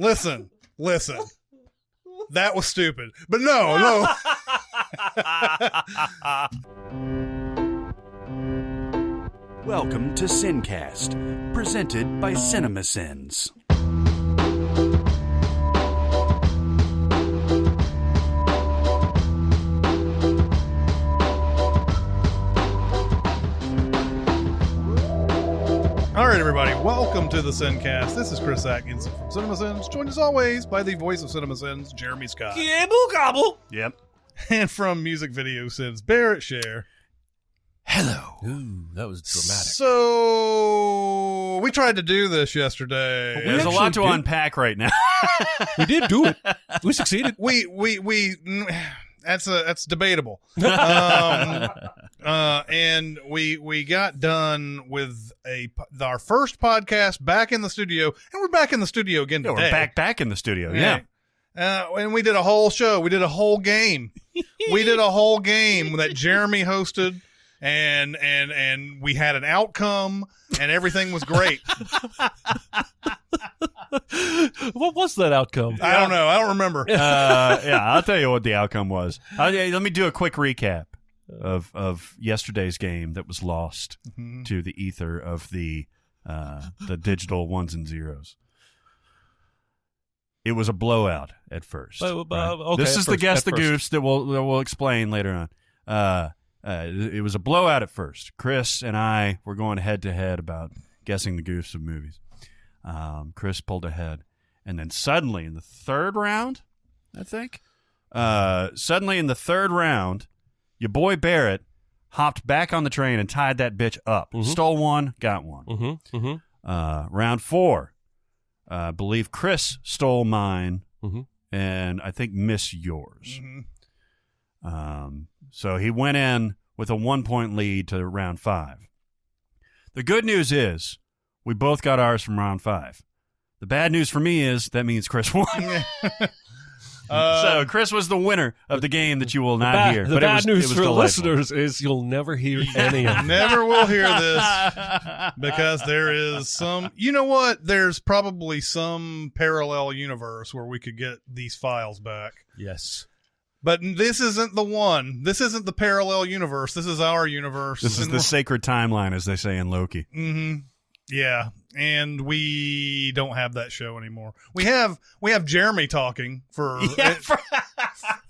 Listen. That was stupid. But no. Welcome to SinCast, presented by Cinemasins. All right, everybody. Welcome to the SinCast. This is Chris Atkinson from Cinemasins, joined as always by the voice of Cinemasins, Jeremy Scott. Gibble gobble. Yep. And from Music Video Sins, Barrett Share. Hello. Ooh, that was dramatic. So, we tried to do this yesterday. There's a lot to unpack right now. We did do it. We succeeded. That's debatable. And we got done with our first podcast back in the studio, and we're back in the studio again today. We're back in the studio. Yeah. And we did a whole show. We did a whole game. That Jeremy hosted, and we had an outcome, and everything was great. What was that outcome? I don't know. I don't remember. I'll tell you what the outcome was. Let me do a quick recap of yesterday's game that was lost to the ether of the digital ones and zeros. It was a blowout at first. Right? Okay, this is the Guess the Goofs that we'll explain later on. It was a blowout at first. Chris and I were going head to head about guessing the Goofs of movies. Chris pulled ahead, and then suddenly in the third round, I think, your boy Barrett hopped back on the train and tied that bitch up. Mm-hmm. Stole one, got one. Mm-hmm. Mm-hmm. Round 4, I believe Chris stole mine, mm-hmm. and I think missed yours. Mm-hmm. So he went in with a 1-point lead to round 5. The good news is we both got ours from round 5. The bad news for me is that means Chris won. So Chris was the winner of the game that you will not hear. The bad news for delightful. Listeners is you'll never hear any of it. Never will hear this because there is some. You know what? There's probably some parallel universe where we could get these files back. Yes. But this isn't the one. This isn't the parallel universe. This is our universe. This is the sacred timeline, as they say in Loki. Mm-hmm. Yeah, and we don't have that show anymore. We have Jeremy talking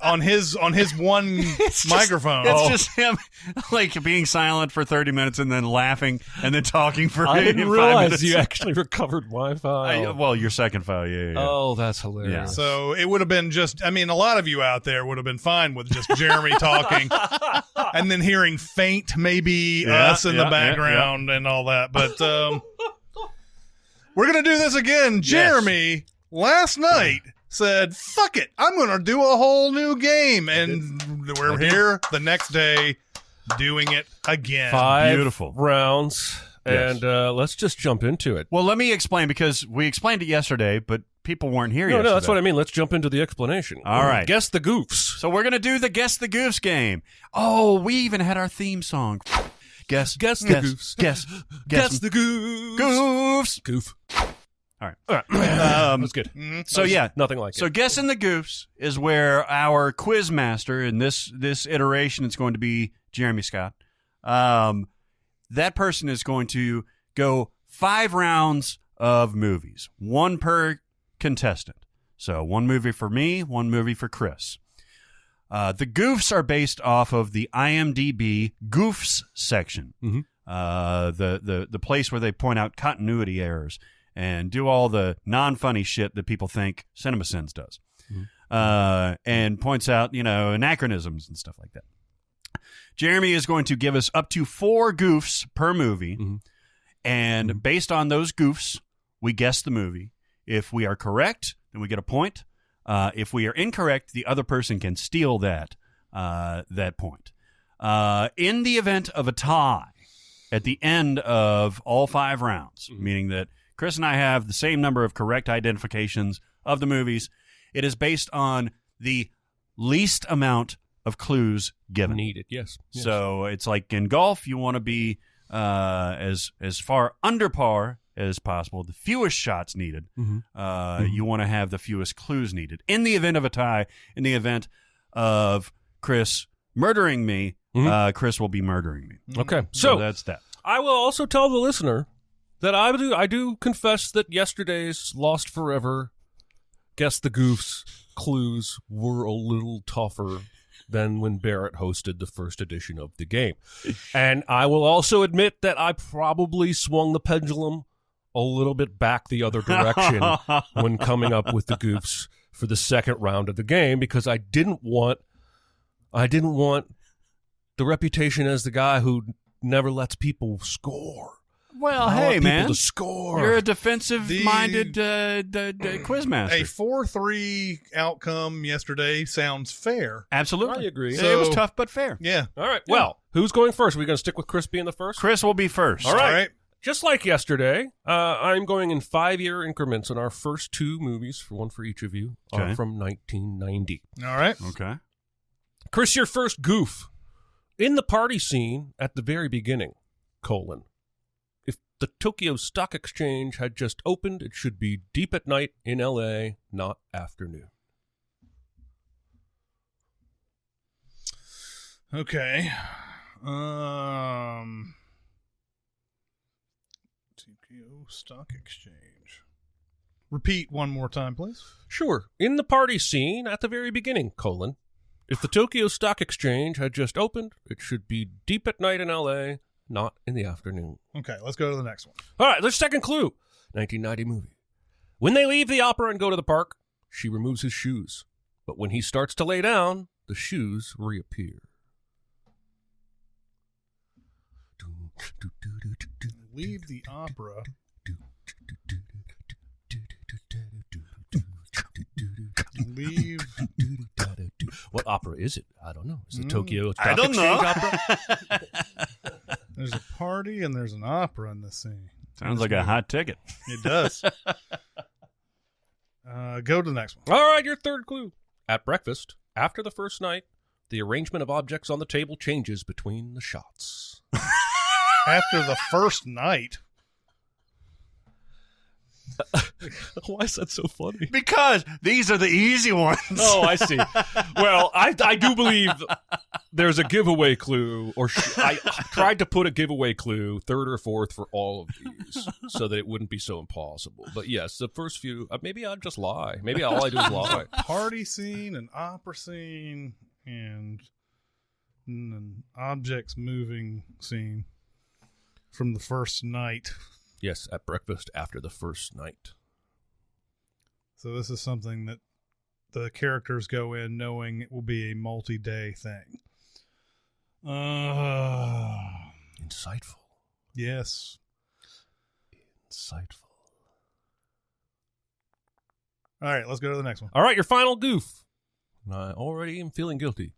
on his one microphone. It's just him like being silent for 30 minutes and then laughing and then talking for 5 minutes. I didn't realize you actually recovered my file. Well, your second file, yeah. Oh, that's hilarious. Yeah. So it would have been a lot of you out there would have been fine with just Jeremy talking and then hearing faint maybe us in the background and all that. But we're going to do this again. Jeremy, last night, said, fuck it, I'm going to do a whole new game. And we're here the next day doing it again. 5 Beautiful rounds. Yes. And let's just jump into it. Well, let me explain, because we explained it yesterday, but people weren't here yesterday. No, that's what I mean. Let's jump into the explanation. All right. Guess the Goofs. So we're going to do the Guess the Goofs game. Oh, we even had our theme song. Guess the Goofs. Guess the Goofs. Goofs. Goof. All right. That's good. So yeah, nothing like so it. Guessing the Goofs is where our quiz master in this iteration, it's going to be Jeremy Scott. That person is going to go 5 rounds of movies, 1 per contestant. So 1 movie for me, 1 movie for Chris. The Goofs are based off of the IMDb Goofs section, the place where they point out continuity errors and do all the non-funny shit that people think Cinemasins does, and points out, anachronisms and stuff like that. Jeremy is going to give us up to 4 goofs per movie, and based on those goofs, we guess the movie. If we are correct, then we get a point. If we are incorrect, the other person can steal that point. In the event of a tie at the end of all 5 rounds, meaning that Chris and I have the same number of correct identifications of the movies, it is based on the least amount of clues given. Needed, yes. So it's like in golf, you want to be as far under par as possible, the fewest shots needed. Mm-hmm. You want to have the fewest clues needed. In the event of a tie, in the event of Chris murdering me, Chris will be murdering me. Okay, So so that's that. I will also tell the listener that I do confess that yesterday's Lost Forever, Guess the Goofs clues were a little tougher than when Barrett hosted the first edition of the game. And I will also admit that I probably swung the pendulum a little bit back the other direction when coming up with the Goofs for the second round of the game, because I didn't want the reputation as the guy who never lets people score. Well, I hey, want people man. to score. You're a defensive-minded quizmaster. A 4-3 outcome yesterday sounds fair. Absolutely. I agree. It was tough but fair. Yeah. All right. Well, who's going first? Are we going to stick with Chris being the first? Chris will be first. All right. All right. Just like yesterday, I'm going in 5-year increments, and our first two movies, one for each of you, are Okay. from 1990. All right. Okay. Chris, your first goof. In the party scene at the very beginning, if the Tokyo Stock Exchange had just opened, it should be deep at night in L.A., not afternoon. Okay. Tokyo Stock Exchange. Repeat one more time, please. Sure. In the party scene at the very beginning, if the Tokyo Stock Exchange had just opened, it should be deep at night in L.A., not in the afternoon. Okay, let's go to the next one. All right, there's second clue. 1990 movie. When they leave the opera and go to the park, she removes his shoes. But when he starts to lay down, the shoes reappear. Leave the opera. Leave. What opera is it? I don't know. Is it Tokyo Stock I don't Exchange know. opera? There's a party and there's an opera in this scene. Sounds like a hot ticket. It does. Go to the next one. All right, your third clue. At breakfast, after the first night, the arrangement of objects on the table changes between the shots. After the first night. Why is that so funny? Because these are the easy ones. Oh, I see. Well, I do believe there's a giveaway clue, or I tried to put a giveaway clue, third or fourth, for all of these, so that it wouldn't be so impossible. But yes, the first few, maybe I'll just lie. Maybe all I do is lie. Party scene, an opera scene, and an objects moving scene from the first night. Yes, at breakfast after the first night. So this is something that the characters go in knowing it will be a multi-day thing. Insightful. Yes. Insightful. All right, let's go to the next one. All right, your final goof. I already am feeling guilty.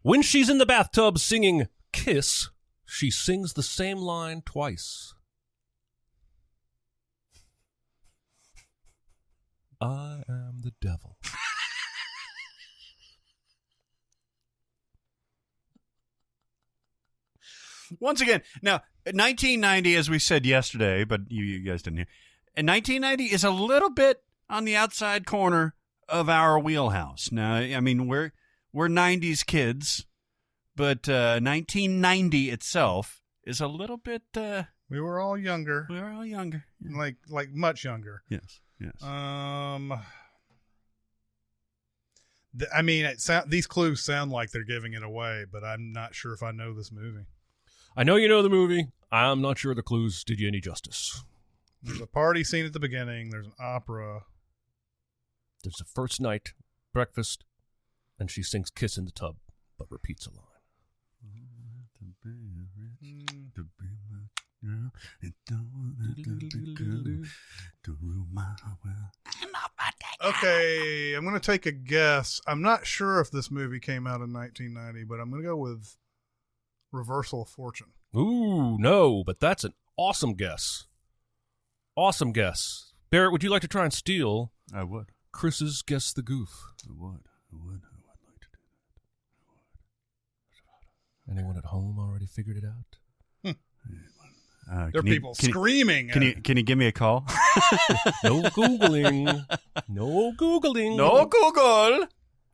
When she's in the bathtub singing Kiss, she sings the same line twice. I am the devil. Once again, now, 1990, as we said yesterday, but you guys didn't hear, and 1990 is a little bit on the outside corner of our wheelhouse. Now, I mean, we're 90s kids, but 1990 itself is a little bit... We were all younger. we were all younger. Yeah. Like much younger. Yes. I mean, these clues sound like they're giving it away, but I'm not sure if I know this movie. I know you know the movie. I'm not sure the clues did you any justice. There's a party scene at the beginning. There's an opera. There's a first night, breakfast, and she sings Kiss in the tub, but repeats a line. Okay, I'm going to take a guess. I'm not sure if this movie came out in 1990, but I'm going to go with Reversal of Fortune. Ooh, no, but that's an awesome guess. Awesome guess. Barrett, would you like to try and steal I would. Chris's Guess the Goof? I would like to do that. Anyone at home already figured it out? There are people screaming. Can you give me a call? No Googling. No Googling. No Google.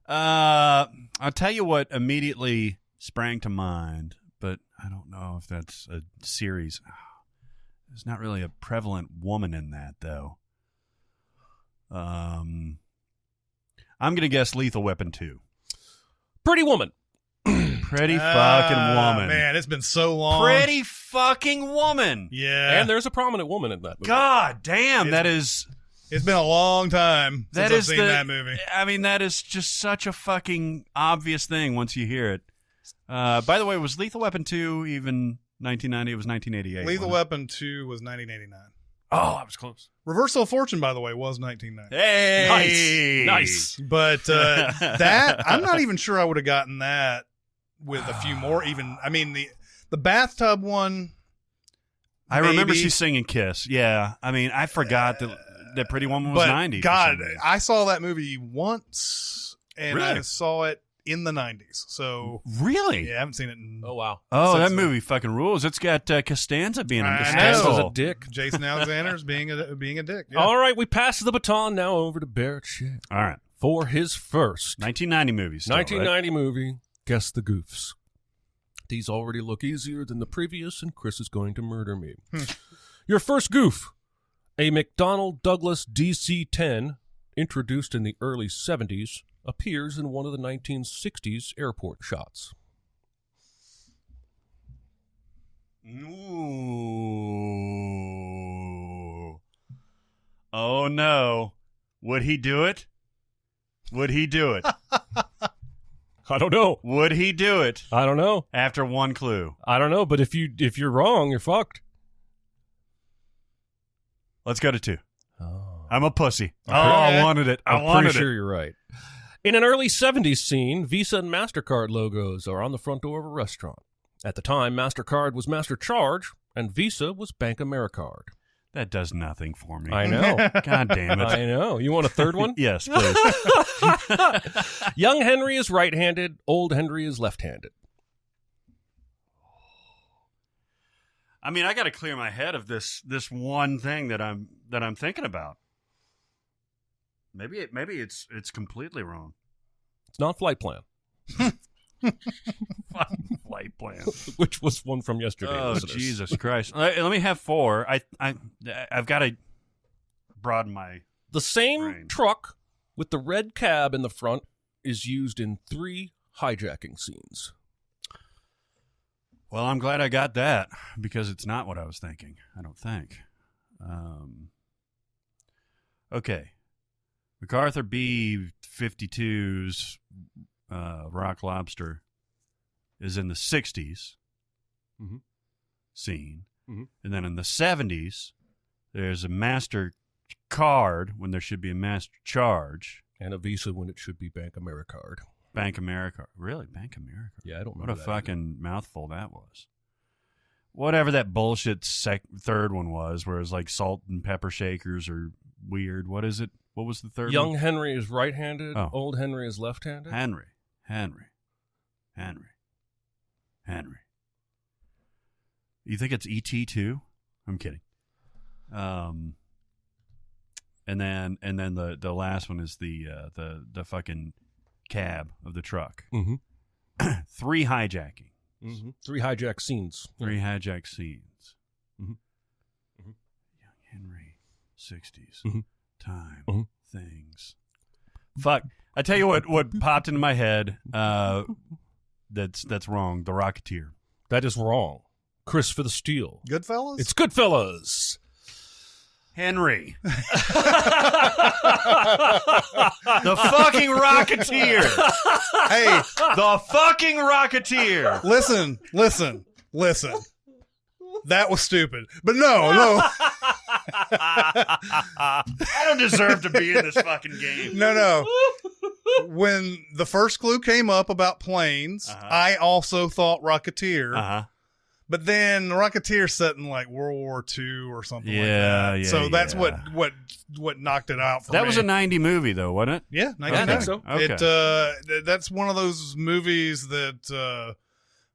I'll tell you what immediately sprang to mind, but I don't know if that's a series. There's not really a prevalent woman in that, though. I'm going to guess Lethal Weapon 2. Pretty Woman. Pretty fucking woman. Man, it's been so long. Pretty fucking woman. Yeah. And there's a prominent woman in that movie. God damn, it's been a long time since I've seen that movie. I mean, that is just such a fucking obvious thing once you hear it. By the way, was Lethal Weapon 2 even 1990? It was 1988. Lethal Weapon 2 was 1989. Oh, I was close. Reversal of Fortune, by the way, was 1990. Hey! Nice. But that, I'm not even sure I would have gotten that with a few more. Even, I mean, the bathtub one. I remember she singing Kiss. Yeah. I mean, I forgot that Pretty Woman was 90. God, I saw that movie once, and Really? I saw it in the 90s. So Really? yeah, I haven't seen it in Oh, wow. Oh, that then. movie fucking rules. It's got Costanza being a I Costanza's know. a dick. Jason Alexander's being a dick. Yeah. All right, we pass the baton now over to Barrett Shea All right. for his first 1990 movies. 1990 movie, Guess the Goofs. These already look easier than the previous, and Chris is going to murder me. Your first goof. A McDonnell Douglas DC-10, introduced in the early 70s, appears in one of the 1960s airport shots. Ooh. Oh, no. Would he do it? Would he do it? I don't know. Would he do it I don't know. after one clue? I don't know, but if you're wrong, you're fucked. Let's go to 2. Oh. I'm a pussy. Okay. Oh, I wanted it. I I'm wanted pretty sure it. you're right. In an early 70s scene, Visa and MasterCard logos are on the front door of a restaurant. At the time, MasterCard was MasterCharge, and Visa was Bank Americard. That does nothing for me. I know. God damn it. I know. You want a third one? Yes, please. Young Henry is right-handed. Old Henry is left-handed. I mean, I got to clear my head of this one thing that I'm thinking about. Maybe it's completely wrong. It's not Flight Plan, Flight plan. which was one from yesterday. Oh, listeners. Jesus Christ! Let me have 4. I've got to broaden my. The same Brain. truck with the red cab in the front is used in 3 hijacking scenes. Well, I'm glad I got that because it's not what I was thinking. I don't think. Okay. MacArthur B-52's Rock Lobster is in the 60s Mhm. scene. Mhm. And then in the 70s, there's a MasterCard when there should be a Master Charge. And a Visa when it should be Bank Americard. Bank America. Really? Bank America? Yeah, I don't know. What a fucking mouthful that was. Whatever that bullshit third one was, where it was like salt and pepper shakers or weird. What is it? What was the third Young one? Henry is right-handed. Oh. Old Henry is left-handed. Henry. You think it's E.T. too? I'm kidding. And then the last one is the fucking cab of the truck. Mm-hmm. 3 hijacking. Mm-hmm. 3 hijack scenes. 3 hijack scenes. Mhm. Mhm. Young Henry, 60s. Mhm. Time. Mhm. Things. Fuck. I tell you what popped into my head that's wrong. The Rocketeer. That is wrong. Chris for the steal. Goodfellas? It's Goodfellas. Henry. The fucking Rocketeer. Hey, The fucking Rocketeer. listen. That was stupid. But no. I don't deserve to be in this fucking game. No. When the first clue came up about planes, I also thought Rocketeer. Uh-huh. But then Rocketeer set in like World War II or something like that. Yeah, So that's yeah. what knocked it out for me. That was a 90 movie, though, wasn't it? Yeah, I think so. Okay. That's one of those movies that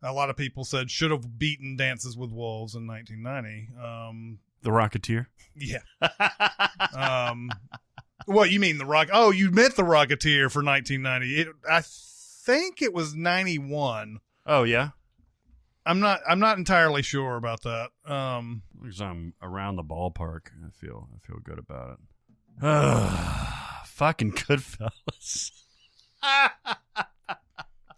a lot of people said should have beaten Dances with Wolves in 1990. The Rocketeer. Yeah. What you mean the Rock? Oh, you meant the Rocketeer for 1990. I think it was 91. Oh yeah. I'm not entirely sure about that. Because I'm around the ballpark. I feel good about it. Fucking Goodfellas.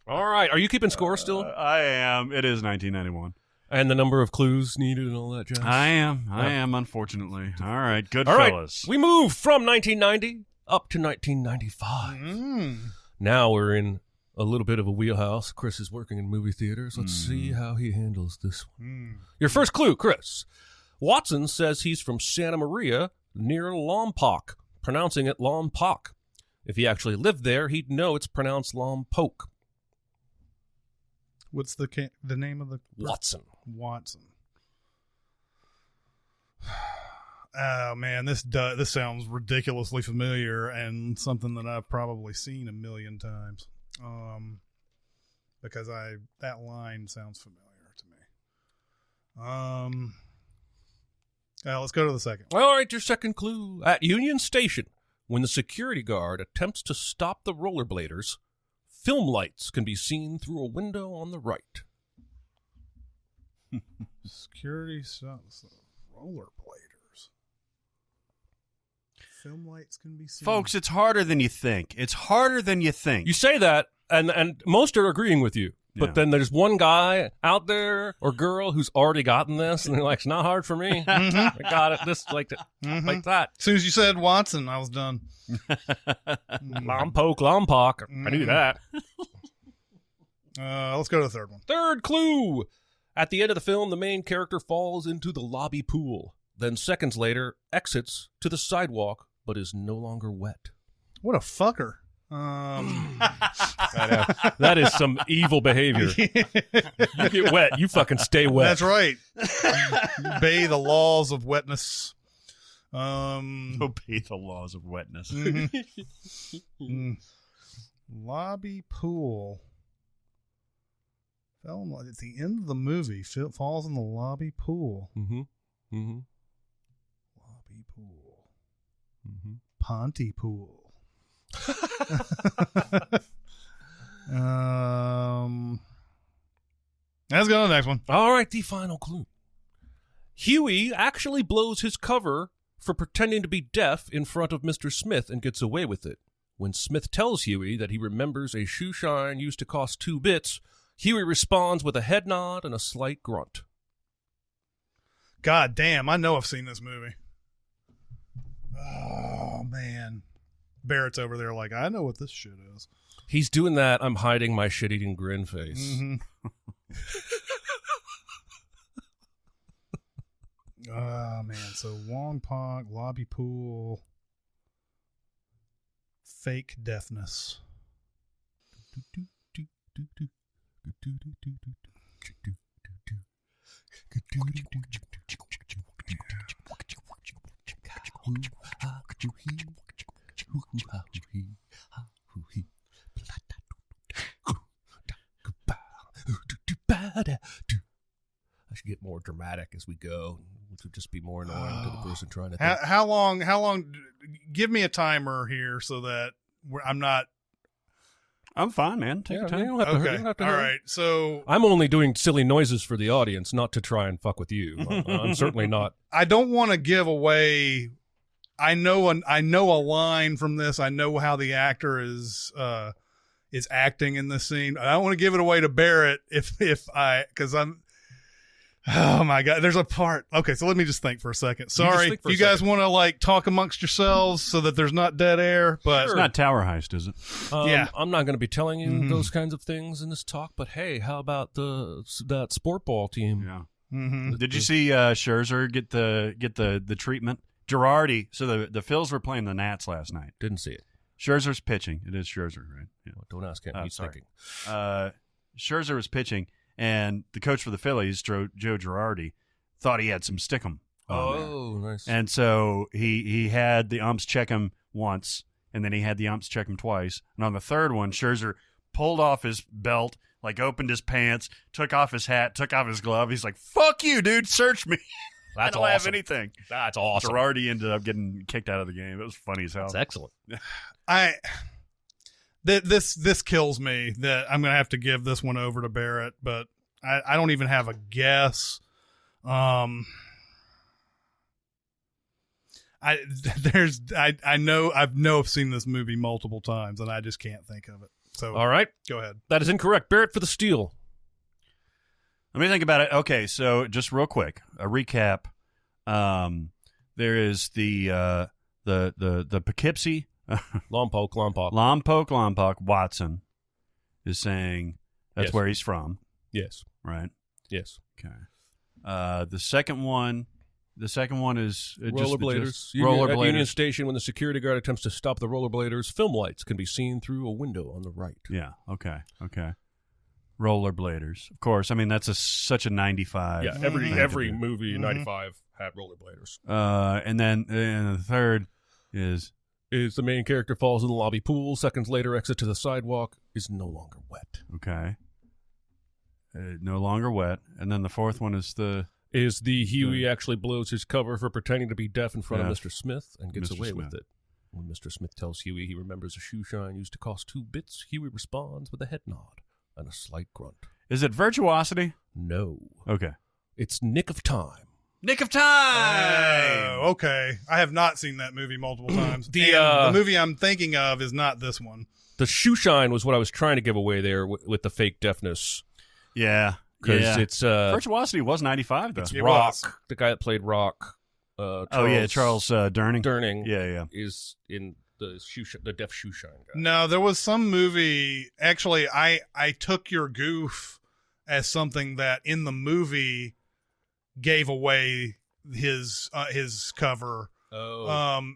All right. Are you keeping score still? I am. It is 1991. And the number of clues needed and all that jazz? I am, unfortunately. All right, Goodfellas. All right. We move from 1990 up to 1995. Now we're in a little bit of a wheelhouse. Chris is working in movie theaters. Let's see how he handles this one. Your first clue, Chris. Watson says he's from Santa Maria near Lompoc, pronouncing it Lompoc. If he actually lived there, he'd know it's pronounced Lompoc. What's the name of the Watson. Oh man, this sounds ridiculously familiar and something that I've probably seen a million times. Because that line sounds familiar to me. Let's go to the second. All right, your second clue. At Union Station, when the security guard attempts to stop the rollerbladers, film lights can be seen through a window on the right. Security stops rollerbladers. Film lights can be seen. Folks, it's harder than you think. You say that, and most are agreeing with you. But then there's one guy out there or girl who's already gotten this, and they're like, it's not hard for me. I got it. Just like that. As soon as you said Watson, I was done. Lompoc. I knew that. Let's go to the third one. Third clue. At the end of the film, the main character falls into the lobby pool. Then seconds later, exits to the sidewalk, but is no longer wet. What a fucker. That is some evil behavior. You get wet, you fucking stay wet. That's right. Obey the laws of wetness. Obey the laws of wetness. Lobby pool. Fell at the end of the movie. Falls in the lobby pool. Lobby pool. Pontypool. Let's go to the next one. All right, the final clue. Huey actually blows his cover for pretending to be deaf in front of Mr. Smith and gets away with it. When Smith tells Huey that he remembers a shoe shine used to cost 2 bits, Huey responds with a head nod and a slight grunt. God damn, I know I've seen this movie. Oh, man. Barrett's over there like, I know what this shit is. He's doing that I'm hiding my shit-eating grin face. Oh, man. So, Lompoc, lobby pool, fake deafness. I should get more dramatic as we go, which would just be more annoying to the person trying to think. How long? Give me a timer here so that I'm not. I'm fine, man. Take your time. You don't have to All hurry. right. So I'm only doing silly noises for the audience, not to try and fuck with you. I'm certainly not. I don't want to give away. I know a line from this. I know how the actor is acting in this scene. I don't want to give it away to Barrett because I'm. Oh my God! There's a part. Okay, so let me just think for a second. Sorry, if you guys want to talk amongst yourselves so that there's not dead air. But it's not Tower Heist, is it? Yeah, I'm not going to be telling you those kinds of things in this talk. But hey, how about that sport ball team? Yeah. Did you see Scherzer get the treatment? Girardi. So the Phils were playing the Nats last night. Didn't see it. Scherzer's pitching. It is Scherzer, right? Yeah. Well, don't ask him. He's thinking. Scherzer was pitching. And the coach for the Phillies, Joe Girardi, thought he had some stickum. Oh, nice. And so he had the umps check him once, and then he had the umps check him twice. And on the third one, Scherzer pulled off his belt, like opened his pants, took off his hat, took off his glove. He's like, "Fuck you, dude! Search me. I don't have anything." That's awesome. Girardi ended up getting kicked out of the game. It was funny as hell. That's excellent. This kills me that I'm gonna have to give this one over to Barrett, but I don't even have a guess. I know I've seen this movie multiple times and I just can't think of it. So All right. go ahead. That is incorrect. Barrett for the steal. Let me think about it. Okay, so just real quick, a recap. There is the Poughkeepsie. Lompoc Watson is saying that's Yes. where he's from, Yes. right? Yes. Okay. The second one is Rollerbladers. rollerbladers. At Union Station, when the security guard attempts to stop the rollerbladers, film lights can be seen through a window on the right. Yeah. Okay. Rollerbladers. Of course. I mean, that's such a 95. Yeah, every movie in 95 had rollerbladers. And then the third is The main character falls in the lobby pool. Seconds later, exit to the sidewalk, is no longer wet. okay. No longer wet. And then the fourth one is Huey actually blows his cover for pretending to be deaf in front of Yeah. Mr. Smith and gets Mr. away Smith. with it. When Mr. Smith tells Huey he remembers a shoe shine used to cost 2 bits, Huey responds with a head nod and a slight grunt. Is it Virtuosity? No. Okay. It's Nick of Time. Nick of Time. Oh, okay. I have not seen that movie multiple times. The, And the movie I'm thinking of is not this one. The shoe shine was what I was trying to give away there with the fake deafness. Yeah. Because it's Virtuosity was 95 though. It Rock. was. The guy that played Rock. Charles Durning. Durning. Yeah. Is in the deaf shoe shine guy. No, there was some movie. Actually, I took your goof as something that in the movie gave away his cover. Oh.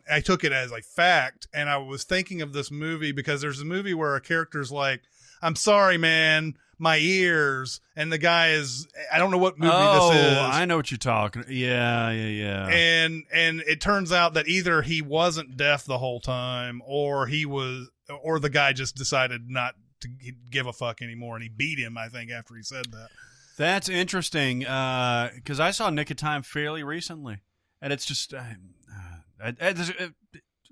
I took it as a fact, and I was thinking of this movie because there's a movie where a character's like, "I'm sorry, man, my ears," and the guy is, I don't know what movie this is. I know what you're talking. Yeah. And it turns out that either he wasn't deaf the whole time, or the guy just decided not to give a fuck anymore, and he beat him, I think, after he said that. That's interesting because I saw Nick of Time fairly recently, and it's just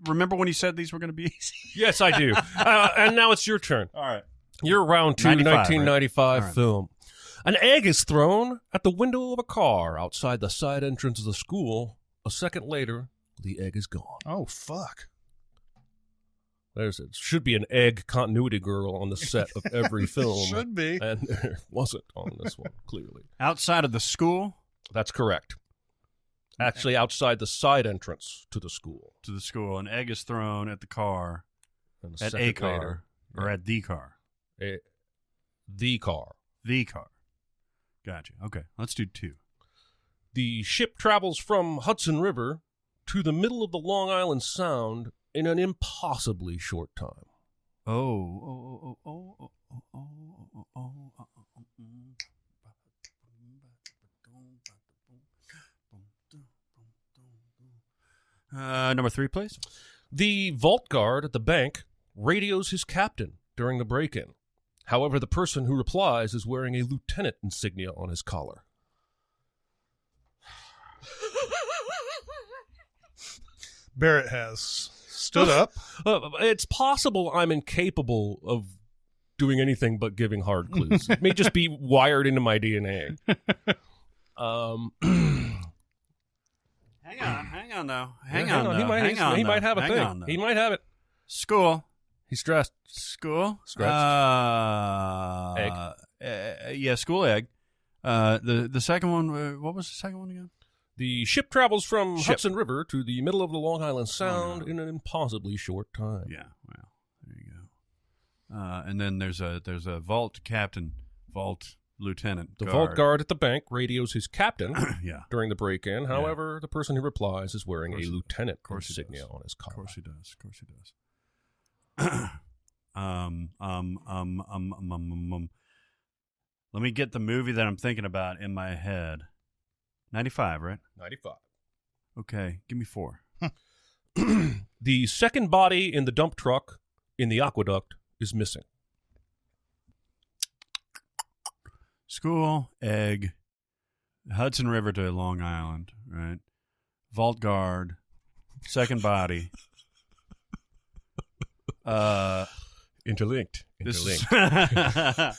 remember when you said these were going to be easy? Yes, I do. And now it's your turn. All right. Your round 2 95, 1995 right? film. An egg is thrown at the window of a car outside the side entrance of the school. A second later, the egg is gone. Oh, fuck. Should be an egg continuity girl on the set of every film. Should be. And there wasn't on this one, clearly. Outside of the school? That's correct. Actually, outside the side entrance to the school. To the school. An egg is thrown at the car. And At second a car. later, Or at the car. the car. The car. Gotcha. Okay. Let's do 2. The ship travels from Hudson River to the middle of the Long Island Sound in an impossibly short time. Number 3, please. The vault guard at the bank radios his captain during the break-in. However, the person who replies is wearing a lieutenant insignia on his collar. Barrett has stood up. It's possible I'm incapable of doing anything but giving hard clues. It may just be wired into my DNA. Hang on, though. He might have a thing. He might have it. School. He's dressed. School. Scratched. Yeah, school egg. The second one, what was the second one again? The ship travels from Ship. Hudson River to the middle of the Long Island Sound in an impossibly short time. Yeah, well, there you go. And then there's a vault lieutenant. The vault guard at the bank radios his captain Yeah, during the break-in. However, the person who replies is wearing a lieutenant course he insignia does. on his of collar. course he does. Let me get the movie that I'm thinking about in my head. 95, right? 95. Okay, give me 4. The second body in the dump truck in the aqueduct is missing. School, egg, Hudson River to Long Island, right? Vault guard, second body. Interlinked. This is going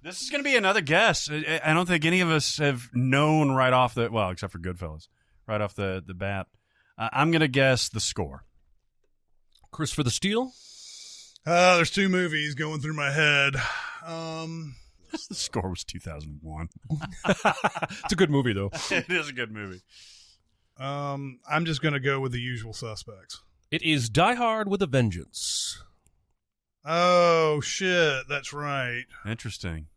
to be another guess. I don't think any of us have known right off the, well, except for Goodfellas, right off the bat. I'm going to guess the score. Chris for the steal? There's two movies going through my head. The score was 2001. It's a good movie, though. It is a good movie. I'm just going to go with The Usual Suspects. It is Die Hard with a Vengeance. Oh, shit. That's right. Interesting.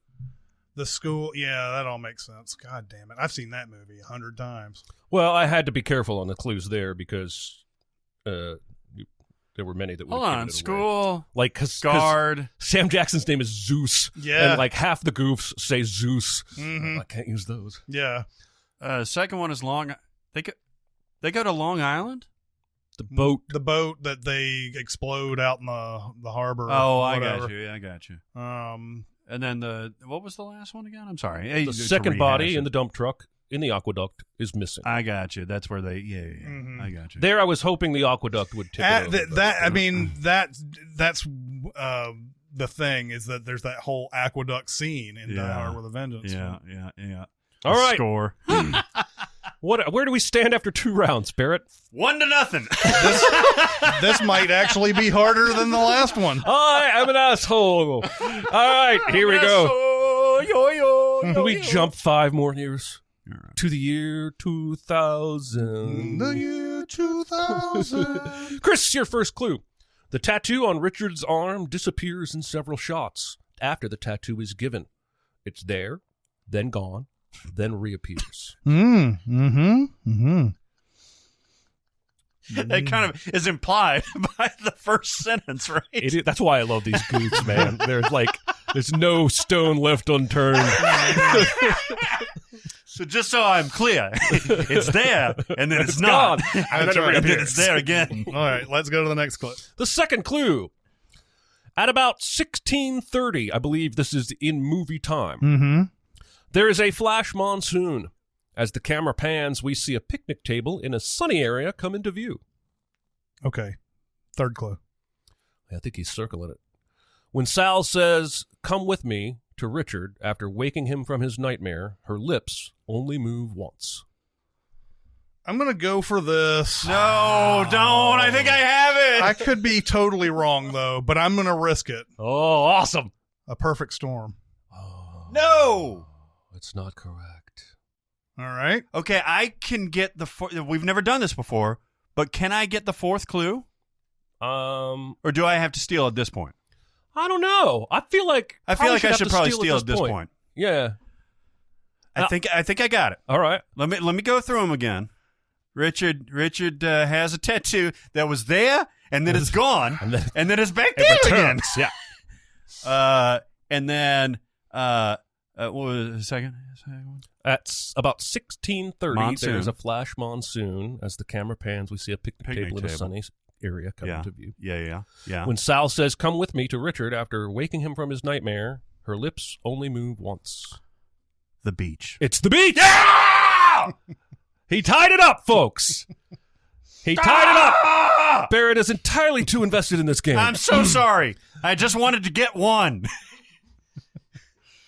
The school. Yeah, that all makes sense. God damn it. I've seen that movie 100 times. Well, I had to be careful on the clues there because there were many that would Hold have on. given it School. away. Like, cause Guard. Sam Jackson's name is Zeus. Yeah. And like half the goofs say Zeus. Mm-hmm. I can't use those. Yeah. Second one is Long. They go to Long Island? The boat. The boat that they explode out in the harbor. Oh, I whatever. got you. I got you. Um, And then what was the last one again? I'm sorry. The second body in the dump truck in the aqueduct is missing. I got you. That's where they. Yeah. Mhm. I got you. There, I was hoping the aqueduct would tip it over, but- I mean, that's the thing is that there's that whole aqueduct scene in Die Hard with a Vengeance. Yeah. All right. Score. Where do we stand after 2 rounds, Barrett? 1-0. This might actually be harder than the last one. I am an asshole. All right, here we go. Yo. We jump 5 more years All right. to the year 2000. The year 2000. Chris, your first clue. The tattoo on Richard's arm disappears in several shots after the tattoo is given. It's there, then gone, then reappears. That kind of is implied by the first sentence, right? That's why I love these goofs, man. There's no stone left unturned. So just so I'm clear, it's there, and then it's gone. not. And then it And then reappears. it's there again. All right, let's go to the next clip. The second clue. At about 1630, I believe this is in movie time, Mm-hmm. there is a flash monsoon. As the camera pans, we see a picnic table in a sunny area come into view. Okay, third clue. I think he's circling it. When Sal says, "Come with me," to Richard after waking him from his nightmare, her lips only move once. I'm going to go for this. No, don't. I think I have it. I could be totally wrong, though, but I'm going to risk it. Oh, awesome. A Perfect Storm. Oh, No. it's not correct. All right. Okay, I can get we've never done this before, but can I get the fourth clue? Or do I have to steal at this point? I don't know. I feel like I should probably steal at this point. Yeah. I think I got it. All right. Let me go through them again. Richard has a tattoo that was there, and then it's gone, and then it's back there again. Yeah. And then what was the second one? At about 1630, Monsoon. there's a flash monsoon. As the camera pans, we see a picnic table in a sunny area come into view. Yeah. When Sal says, "Come with me," to Richard after waking him from his nightmare, her lips only move once. The beach. It's the beach! Yeah! He tied it up, folks. He tied it up. Barrett is entirely too invested in this game. I'm so sorry. I just wanted to get one.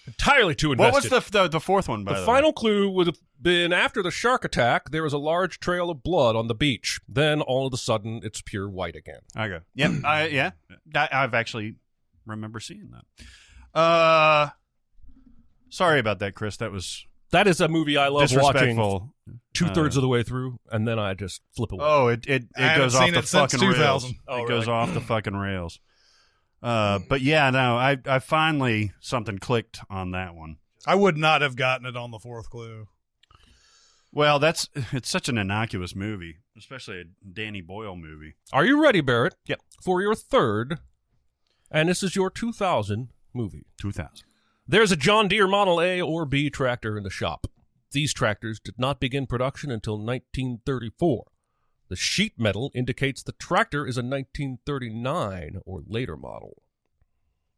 Entirely too invested. What was the fourth one, by the way? The final clue would have been after the shark attack, there was a large trail of blood on the beach. Then, all of a sudden, it's pure white again. Okay. Yep. I've actually remember seeing that. Sorry about that, Chris. That is a movie I love watching disrespectful. 2/3 of the way through, and then I just flip away. Oh, it goes off the fucking rails. 2000. Oh, It goes really? off the fucking rails. But yeah, no, I finally something clicked on that one. I would not have gotten it on the fourth clue. Well, it's such an innocuous movie, especially a Danny Boyle movie. Are you ready, Barrett? Yep. For your third, and this is your 2000 movie. 2000. There's a John Deere Model A or B tractor in the shop. These tractors did not begin production until 1934. The sheet metal indicates the tractor is a 1939 or later model.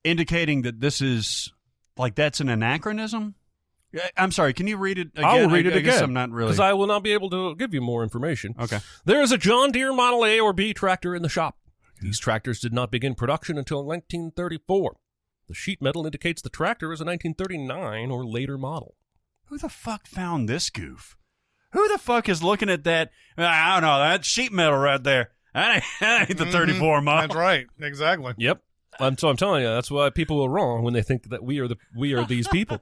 Indicating that this is, like, that's an anachronism? I'm sorry. Can you read it again? I will read it I guess again. I'm not really. Because I will not be able to give you more information. Okay. There is a John Deere Model A or B tractor in the shop. These tractors did not begin production until 1934. The sheet metal indicates the tractor is a 1939 or later model. Who the fuck found this goof? Who the fuck is looking at that? I don't know. That sheet metal right there. That ain't the 34 model. That's right. Exactly. Yep. So I'm telling you, that's why people are wrong when they think that we are these people.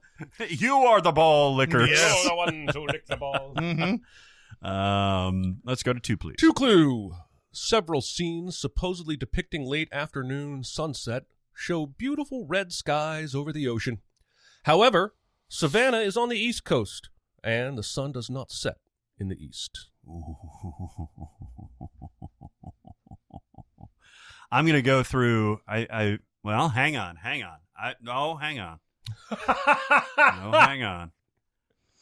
You are the ball licker. Yes. You're the ones who lick the ball. Let's go to 2, please. 2 clue. Several scenes supposedly depicting late afternoon sunset show beautiful red skies over the ocean. However, Savannah is on the East Coast, and the sun does not set in the east. I'm going to go through. Well, hang on. Hang on. No, hang on.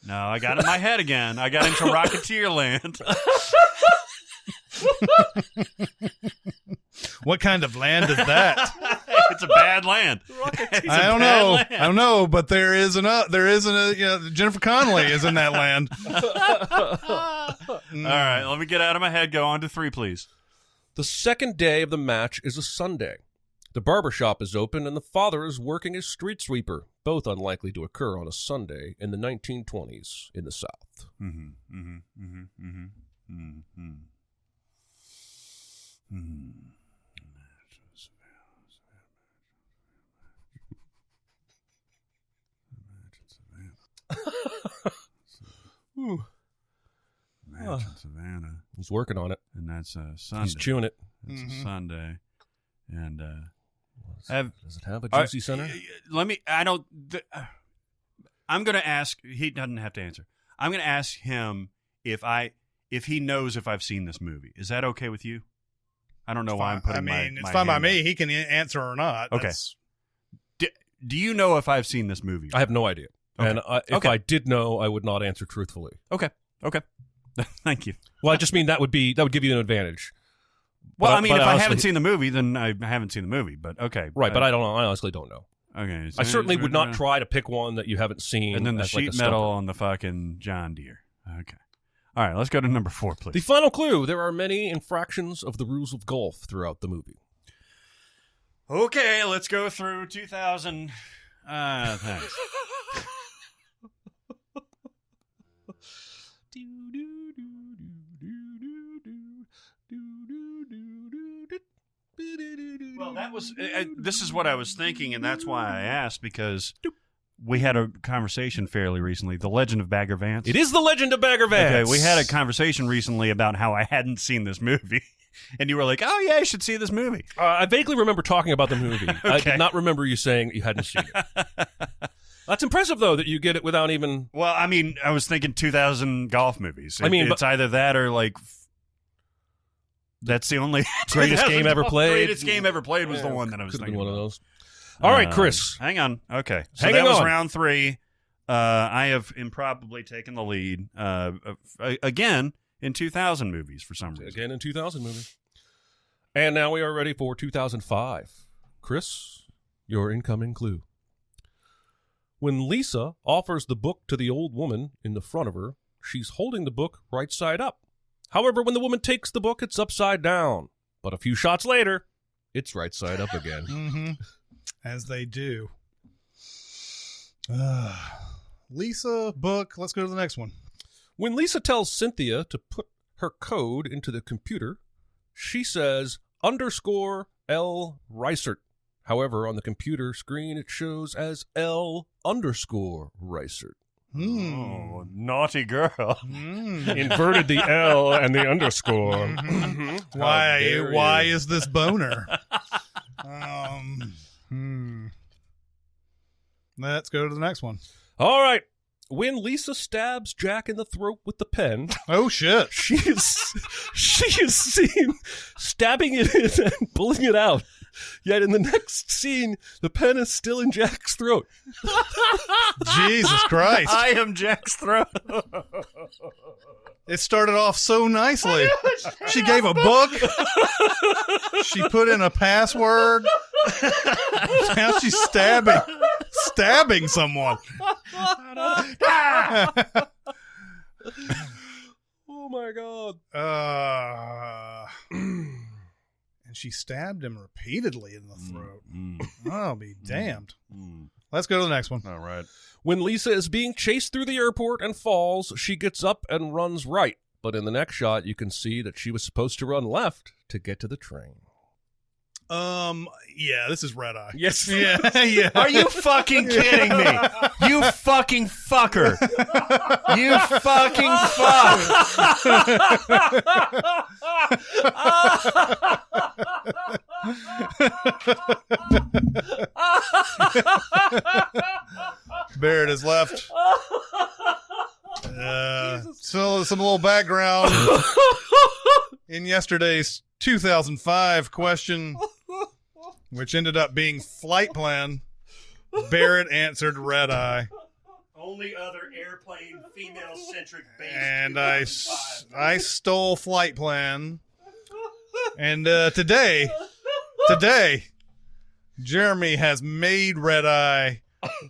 No, I got in my head again. I got into Rocketeer land. What kind of land is that? It's a bad land. I don't know, but there is Jennifer Connelly is in that land. All right, let me get out of my head. Go on to 3, please. The second day of the match is a Sunday. The barber shop is open, and the father is working as street sweeper, both unlikely to occur on a Sunday in the 1920s in the South. Match in Savannah. He's working on it. And that's a Sunday. He's chewing it. It's a Sunday. And does it have a juicy center? I'm going to ask. He doesn't have to answer. I'm going to ask him if he knows if I've seen this movie. Is that okay with you? I don't know why I'm putting it's fine by me. He can answer or not. Okay. Do you know if I've seen this movie? I have no idea. Okay. And if I did know, I would not answer truthfully. Okay. Thank you. Well, I just mean that would give you an advantage. Well, if I haven't seen the movie, then I haven't seen the movie. But okay, right. But I don't know. I honestly don't know. Okay, I certainly would not try to pick one that you haven't seen. And then the sheet metal on the fucking John Deere. Okay. All right, let's go to number 4, please. The final clue: there are many infractions of the rules of golf throughout the movie. Okay, let's go through 2000. Thanks. Well, that was. This is what I was thinking, and that's why I asked, because we had a conversation fairly recently. The Legend of Bagger Vance. It is The Legend of Bagger Vance. Okay, we had a conversation recently about how I hadn't seen this movie, and you were like, "Oh yeah, I should see this movie." I vaguely remember talking about the movie. Okay. I did not remember you saying you hadn't seen it. That's impressive, though, that you get it without even. Well, I mean, I was thinking 2000 golf movies. It's either that or like. That's the only greatest game ever played. Greatest game ever played was the one that I was thinking. Could have been one of those. All right, Chris. Hang on. Okay, so Hanging that was on. round 3. I have improbably taken the lead again in 2000 movies for some reason. Again in 2000 movie. And now we are ready for 2005. Chris, your incoming clue. When Lisa offers the book to the old woman in the front of her, she's holding the book right side up. However, when the woman takes the book, it's upside down. But a few shots later, it's right side up again. Mm-hmm. As they do. Lisa, book. Let's go to the next one. When Lisa tells Cynthia to put her code into the computer, she says _L Reisert. However, on the computer screen, it shows as L _Reisert. Oh, naughty girl. Inverted the L and the underscore. Why is this boner? Let's go to the next one. All right. When Lisa stabs Jack in the throat with the pen, oh shit, she is seen stabbing it in and pulling it out. Yet in the next scene, the pen is still in Jack's throat. Jesus Christ. I am Jack's throat. It started off so nicely. She gave a book. She put in a password. Now she's stabbing someone. Oh my god. And she stabbed him repeatedly in the throat. I'll be damned. Let's go to the next one. All right. When Lisa is being chased through the airport and falls, she gets up and runs right. But in the next shot, you can see that she was supposed to run left to get to the train. Yeah, this is Red Eye. Yes. Yeah. Are you fucking kidding me? You fucking fucker. You fucking Barrett is left. So some little background. In yesterday's 2005 question, which ended up being flight plan, Barrett answered Red Eye. Only other airplane female-centric base. And I stole flight plan. And today, Jeremy has made Red Eye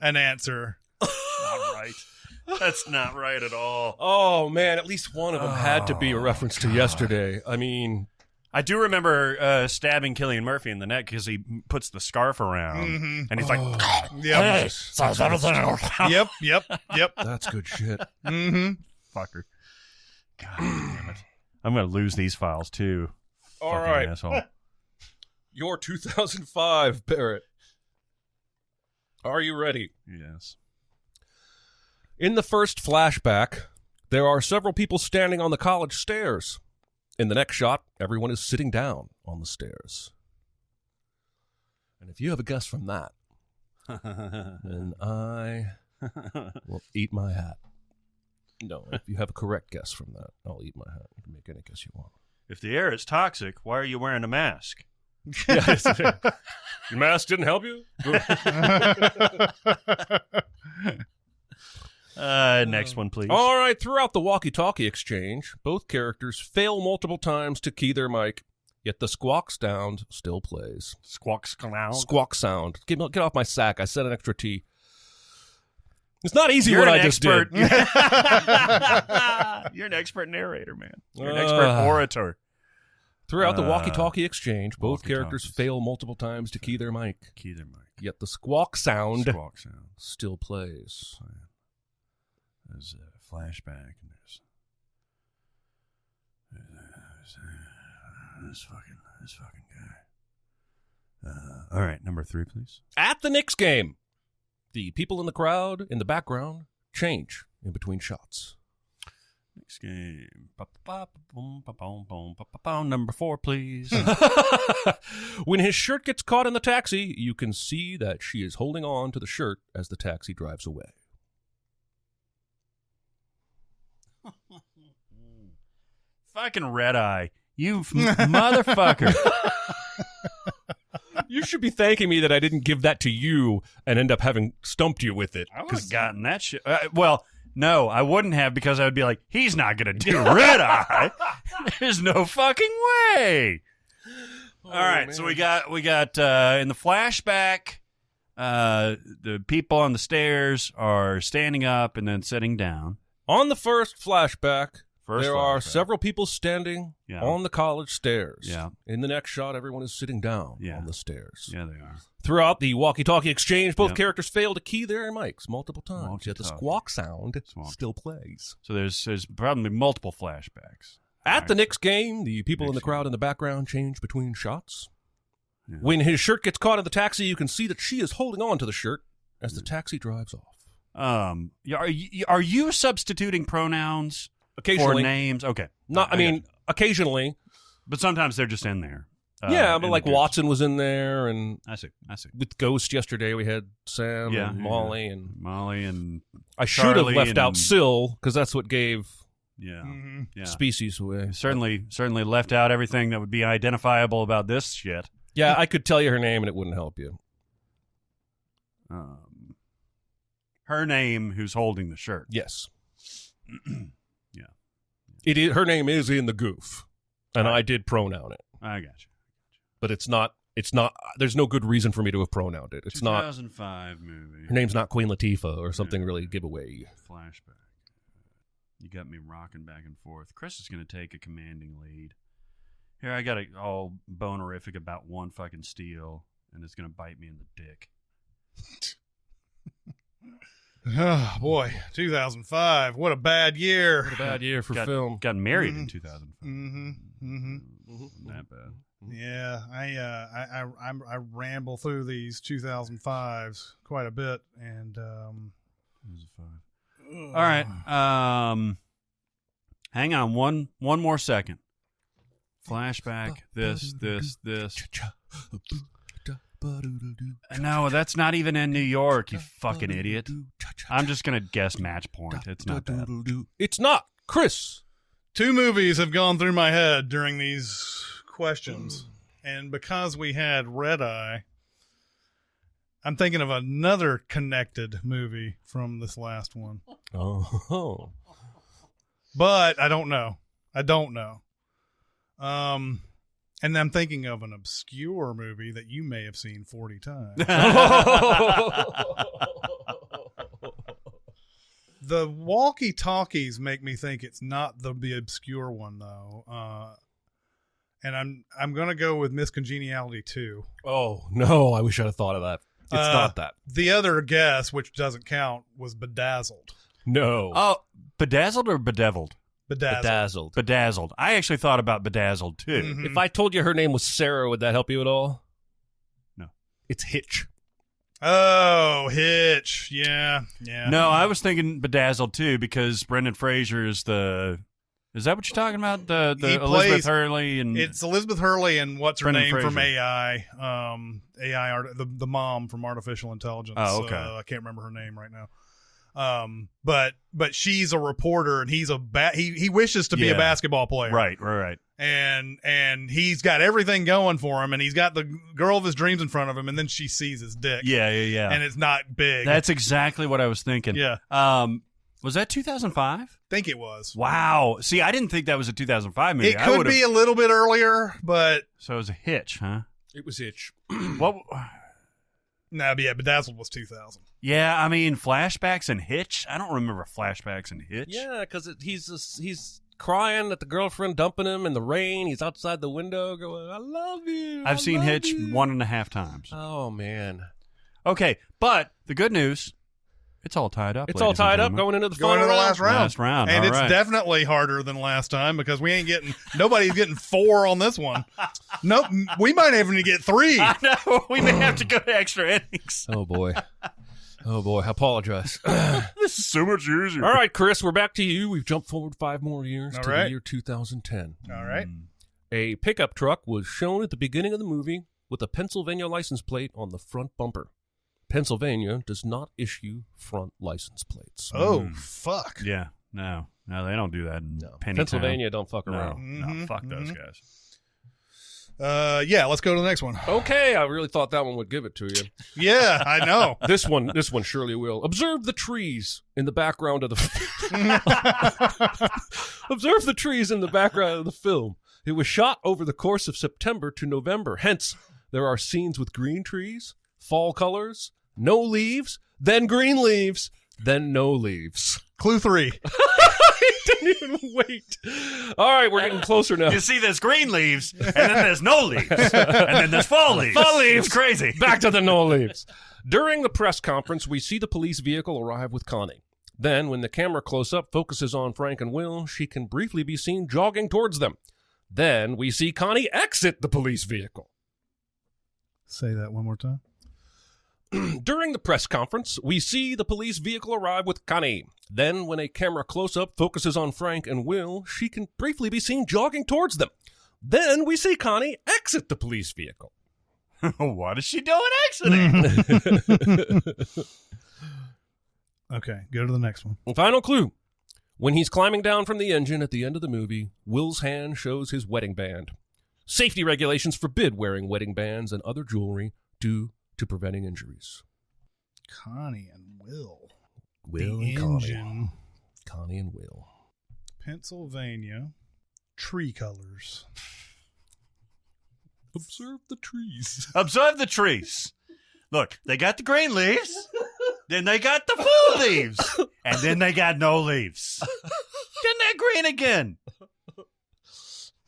an answer. Not right. That's not right at all. Oh, man, at least one of them had to be a reference to yesterday. I mean... I do remember stabbing Cillian Murphy in the neck because he puts the scarf around, and he's like, Yep. Yep. That's good shit. fucker. God damn it. I'm going to lose these files, too. All Fucking right. asshole. Your 2005, Barrett. Are you ready? Yes. In the first flashback, there are several people standing on the college stairs. In the next shot, everyone is sitting down on the stairs. And if you have a guess from that, then I will eat my hat. No, if you have a correct guess from that, I'll eat my hat. You can make any guess you want. If the air is toxic, why are you wearing a mask? Your mask didn't help you? Next one, please. All right, throughout the walkie-talkie exchange, both characters fail multiple times to key their mic, yet the squawk sound still plays. Squawk sound. Squawk sound. Get off my sack. I said an extra T. It's not easy You're what an I just expert. did. You're an expert narrator, man. You're an expert orator. Throughout the walkie-talkie exchange, both walkie-talkies. characters fail multiple times to key their mic, Key their mic. yet the squawk sound Squawk sound. still plays. There's a flashback, and there's this fucking guy. All right, number 3, please. At the Knicks game, the people in the crowd in the background change in between shots. Next game. Number 4, please. When his shirt gets caught in the taxi, you can see that she is holding on to the shirt as the taxi drives away. Fucking Red Eye. You motherfucker. You should be thanking me that I didn't give that to you and end up having stumped you with it. I would have gotten that shit. Well, no, I wouldn't have, because I would be like, he's not going to do Red Eye. There's no fucking way. All right, man. So we got in the flashback, the people on the stairs are standing up and then sitting down. On the first flashback, there are several people standing on the college stairs. Yeah. In the next shot, everyone is sitting down on the stairs. Yeah, they are. Throughout the walkie-talkie exchange, both characters fail to key their mics multiple times, yet the squawk sound still plays. So there's probably multiple flashbacks. At the Knicks game, the people in the crowd in the background change between shots. Yeah. When his shirt gets caught in the taxi, you can see that she is holding on to the shirt as the taxi drives off. Are you substituting pronouns occasionally for names? Okay. Not, I mean, occasionally. But sometimes they're just in there. Yeah, but like Watson was in there, and I see. With Ghost yesterday, we had Sam and Molly and I should have left out Syl, because that's what gave species away. Certainly left out everything that would be identifiable about this shit. Yeah, I could tell you her name and it wouldn't help you. Her name, who's holding the shirt. Yes. Yeah. It is. Her name is in the goof, and I did pronoun it. I got you. But it's not It's not. There's no good reason for me to have pronounced it. It's not. 2005 movie. Her name's not Queen Latifah or something really giveaway. Flashback. You got me rocking back and forth. Chris is going to take a commanding lead. Here, I got it all bonerific about one fucking steal, and it's going to bite me in the dick. Oh, boy. 2005. What a bad year. What a bad year for film. Got married in 2005. Mm-hmm. Not bad. Yeah, I ramble through these 2005s quite a bit, and All right. Hang on one more second. Flashback. This. No, that's not even in New York, you fucking idiot. I'm just gonna guess match point. It's not that. It's not. Chris. 2 movies have gone through my head during these questions, and because we had Red Eye, I'm thinking of another connected movie from this last one. Oh. But I don't know. And I'm thinking of an obscure movie that you may have seen 40 times. The walkie-talkies make me think it's not the obscure one, though. And I'm going to go with Miss Congeniality 2. Oh, no. I wish I'd have thought of that. It's not that. The other guess, which doesn't count, was Bedazzled. No. Oh, Bedazzled or Bedeviled? Bedazzled. Bedazzled. I actually thought about Bedazzled, too. Mhm. If I told you her name was Sarah, would that help you at all? No. It's Hitch. Oh, Hitch. Yeah. No, I was thinking Bedazzled, too, because Brendan Fraser is the... Is that what you're talking about? The He Elizabeth plays- Hurley and... It's Elizabeth Hurley and what's her Brendan name Fraser. from AI. The mom from Artificial Intelligence. Oh, okay. I can't remember her name right now. But she's a reporter, and he's he wishes to be a Yeah. basketball player. Right. And he's got everything going for him, and he's got the girl of his dreams in front of him, and then she sees his dick. Yeah. And it's not big. That's exactly what I was thinking. Yeah. Was that 2005? I think it was. Wow. See, I didn't think that was a 2005 movie. It could be a little bit earlier, but So it was a Hitch, huh? It was Hitch. What? Bedazzled was 2000. Yeah, I mean, flashbacks and Hitch. I don't remember flashbacks and Hitch. Yeah, because he's crying at the girlfriend dumping him in the rain. He's outside the window going, I love you. I've seen Hitch 1.5 times. Oh, man. Okay, but the good news, it's all tied up. It's all ladies and tied up gentlemen. going into the Going final into the round. last round. Last round, And all it's right. definitely harder than last time because nobody's getting 4 on this one. Nope. We might even get 3. I know. We may have to go to extra innings. Oh, boy. Oh, boy. I apologize. This is so much easier. All right, Chris, we're back to you. We've jumped forward 5 more years All to right. the year 2010. All right. A pickup truck was shown at the beginning of the movie with a Pennsylvania license plate on the front bumper. Pennsylvania does not issue front license plates. Oh, fuck. Yeah. No, they don't do that in Pennytown. Pennsylvania don't fuck No, around. no, fuck those guys. Yeah, let's go to the next one. Okay, I really thought that one would give it to you. Yeah, I know. This one surely will. Observe the trees in the background of the Observe the trees in the background of the film. It was shot over the course of September to November. Hence, there are scenes with green trees, fall colors, no leaves, then green leaves, then no leaves. Clue 3. I didn't even wait. All right, we're getting closer now. You see, there's green leaves, and then there's no leaves, and then there's fall leaves. Fall leaves. It's crazy. Back to the no leaves. During the press conference, we see the police vehicle arrive with Connie. Then, when the camera close-up focuses on Frank and Will, she can briefly be seen jogging towards them. Then, we see Connie exit the police vehicle. Say that one more time. During the press conference, we see the police vehicle arrive with Connie. Then, when a camera close-up focuses on Frank and Will, she can briefly be seen jogging towards them. Then, we see Connie exit the police vehicle. What is she doing exiting? Okay, go to the next one. Final clue. When he's climbing down from the engine at the end of the movie, Will's hand shows his wedding band. Safety regulations forbid wearing wedding bands and other jewelry due to preventing injuries. Connie and Will. Will The and Connie. engine. Connie and Will. Pennsylvania. Tree colors. Observe the trees. Observe the trees. Look, they got the green leaves, then they got the full leaves, and then they got no leaves. Then they're green again.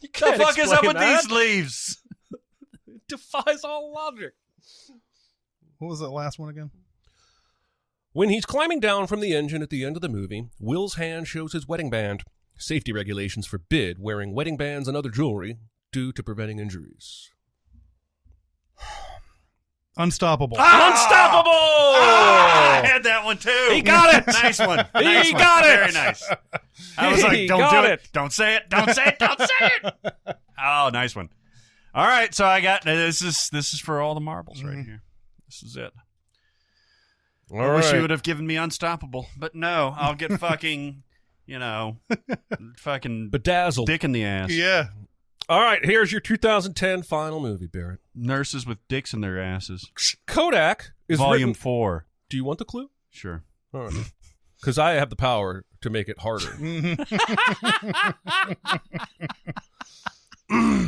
You The fuck is up explain with that. these leaves? It defies all logic. What was that last one again? When he's climbing down from the engine at the end of the movie, Will's hand shows his wedding band. Safety regulations forbid wearing wedding bands and other jewelry due to preventing injuries. Unstoppable. Unstoppable! I had that one too. He got it! Nice one. He Nice one. got it! Very nice. I was like, He don't got do it. it. Don't say it. Don't say it. Don't say it. Oh, nice one. All right, so I got this is for all the marbles right here. This is it. All I wish right. you would have given me unstoppable, but no, I'll get fucking, fucking Bedazzled. dick in the ass. Yeah. All right, here's your 2010 final movie, Barrett. Nurses with dicks in their asses. Kodak is Volume written... 4. Do you want the clue? Sure. All right. Because I have the power to make it harder.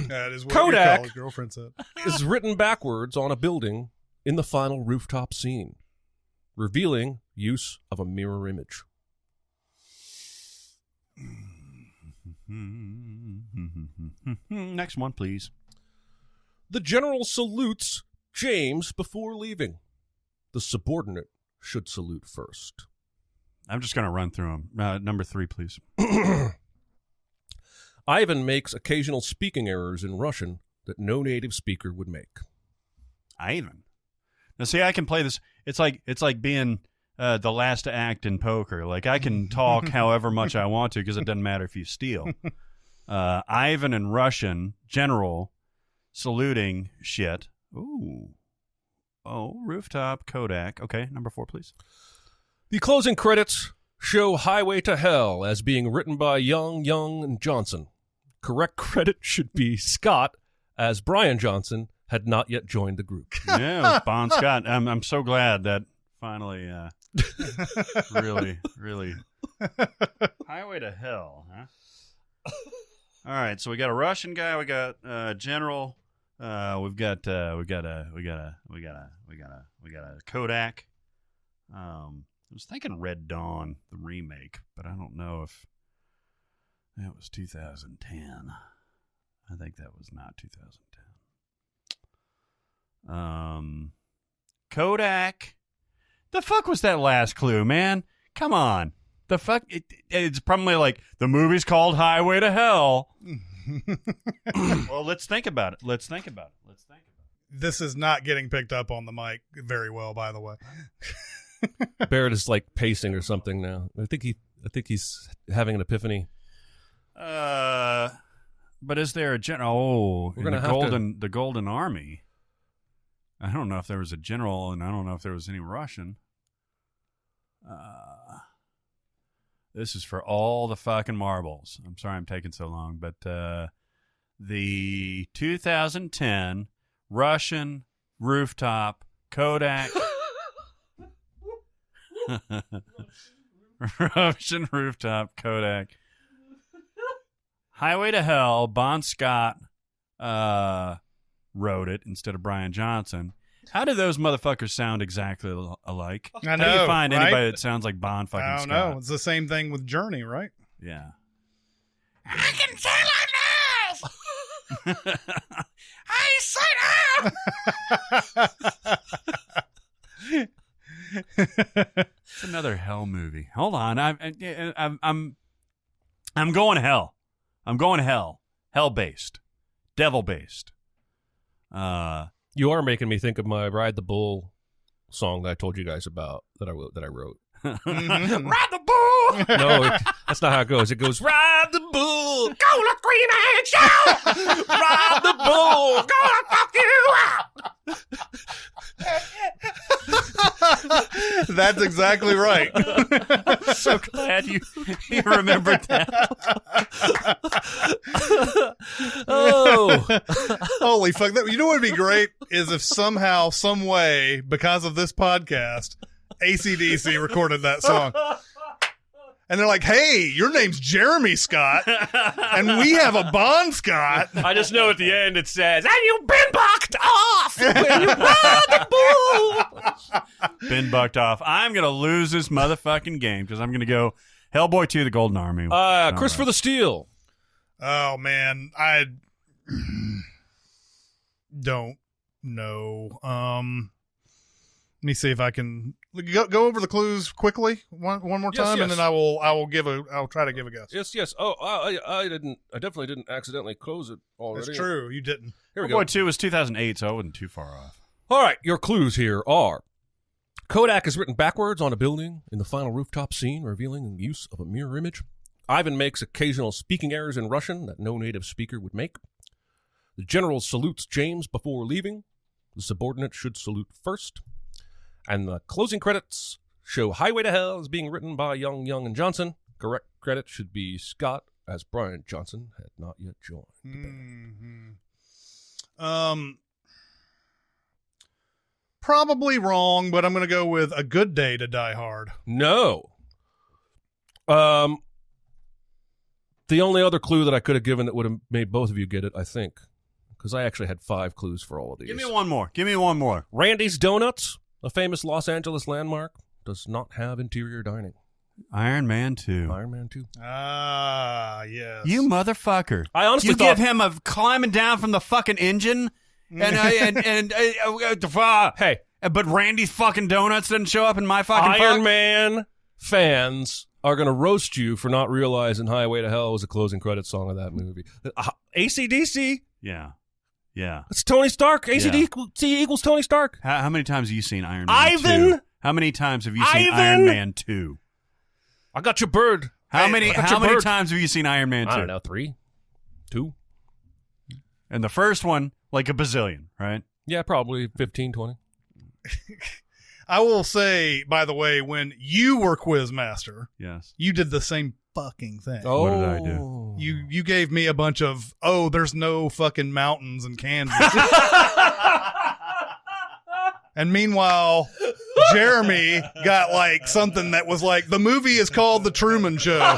That is what Kodak. your college girlfriend said. Is written backwards on a building in the final rooftop scene, revealing use of a mirror image. Next one, please. The general salutes James before leaving. The subordinate should salute first. I'm just going to run through them. Number 3, please. Ivan makes occasional speaking errors in Russian that no native speaker would make. Ivan. Now, see, I can play this. It's like being the last act in poker. Like, I can talk however much I want to because it doesn't matter if you steal. Ivan in Russian, general, saluting shit. Ooh. Oh, rooftop, Kodak. Okay, number 4, please. The closing credits show Highway to Hell as being written by Young, and Johnson. Correct credit should be Scott, as Brian Johnson had not yet joined the group. Yeah, it was Bon Scott. I'm so glad that finally, really. Highway to Hell, huh? All right, so we got a Russian guy. We got general. We've got a Kodak. I was thinking Red Dawn, the remake, but I don't know if that was 2010. I think that was not 2010. Kodak. The fuck was that last clue, man? Come on. The fuck? It's probably like the movie's called Highway to Hell. Well, let's think about it. This is not getting picked up on the mic very well, by the way. Barrett is like pacing or something now. I think he's having an epiphany. But is there a general? Oh, We're gonna the Golden Army. I don't know if there was a general, and I don't know if there was any Russian. This is for all the fucking marbles. I'm sorry I'm taking so long, but the 2010 Russian rooftop Kodak. Russian rooftop Kodak. Highway to Hell. Bon Scott wrote it instead of Brian Johnson. How do those motherfuckers sound exactly alike? I know, How do you find right? anybody that sounds like Bon fucking I don't Scott? know. It's the same thing with Journey, right? Yeah. I can sound like this. I said It's another hell movie. Hold on, I'm going hell. I'm going hell. Hell based, devil based. You are making me think of my Ride the Bull song that I told you guys about that I wrote. Mm-hmm. Ride the bull. No, that's not how it goes. It goes, ride the bull. Gonna scream and shout. Ride the bull. Gonna fuck you out. That's exactly right. I'm so glad you remembered that. Oh. Holy fuck. You know what would be great is if somehow, some way, because of this podcast, AC/DC recorded that song. And they're like, hey, your name's Jeremy Scott, and we have a Bond Scott. I just know at the end it says, and you've been bucked off when you ride the bull. Been bucked off. I'm going to lose this motherfucking game because I'm going to go Hellboy 2, The Golden Army. Christopher the Steel. Oh, man. I don't know. Let me see if I can go over the clues quickly one more time, and then I'll try to give a guess. Yes. Oh, I definitely didn't accidentally close it already. That's true. You didn't. Here we go. Hellboy 2 was 2008, so I wasn't too far off. All right, your clues here are: Kodak is written backwards on a building in the final rooftop scene, revealing the use of a mirror image. Ivan makes occasional speaking errors in Russian that no native speaker would make. The general salutes James before leaving. The subordinate should salute first. And the closing credits show Highway to Hell as being written by Young, and Johnson. Correct credit should be Scott, as Brian Johnson had not yet joined the band. Probably wrong, but I'm going to go with A Good Day to Die Hard. No. The only other clue that I could have given that would have made both of you get it, I think, because I actually had 5 clues for all of these. Give me one more. Randy's Donuts, a famous Los Angeles landmark, does not have interior dining. Iron Man 2. Iron Man 2. Ah, yes. You motherfucker. I honestly you thought... give him a climbing down from the fucking engine, hey, but Randy's fucking Donuts didn't show up in my fucking Iron Man fans are going to roast you for not realizing Highway to Hell was a closing credits song of that movie. AC/DC. Yeah. It's Tony Stark. AC/DC equals Tony Stark. How many times have you seen Iron Man Ivan? 2? How many times have you seen Iron Man 2? I got your bird. How many times have you seen Iron Man 2? I don't know, 3? 2? And the first one, like a bazillion, right? Yeah, probably 15, 20. I will say, by the way, when you were Quizmaster, yes, you did the same fucking thing. Oh. What did I do? You gave me a bunch of, there's no fucking mountains in Kansas. And meanwhile, Jeremy got like something that was like, the movie is called The Truman Show.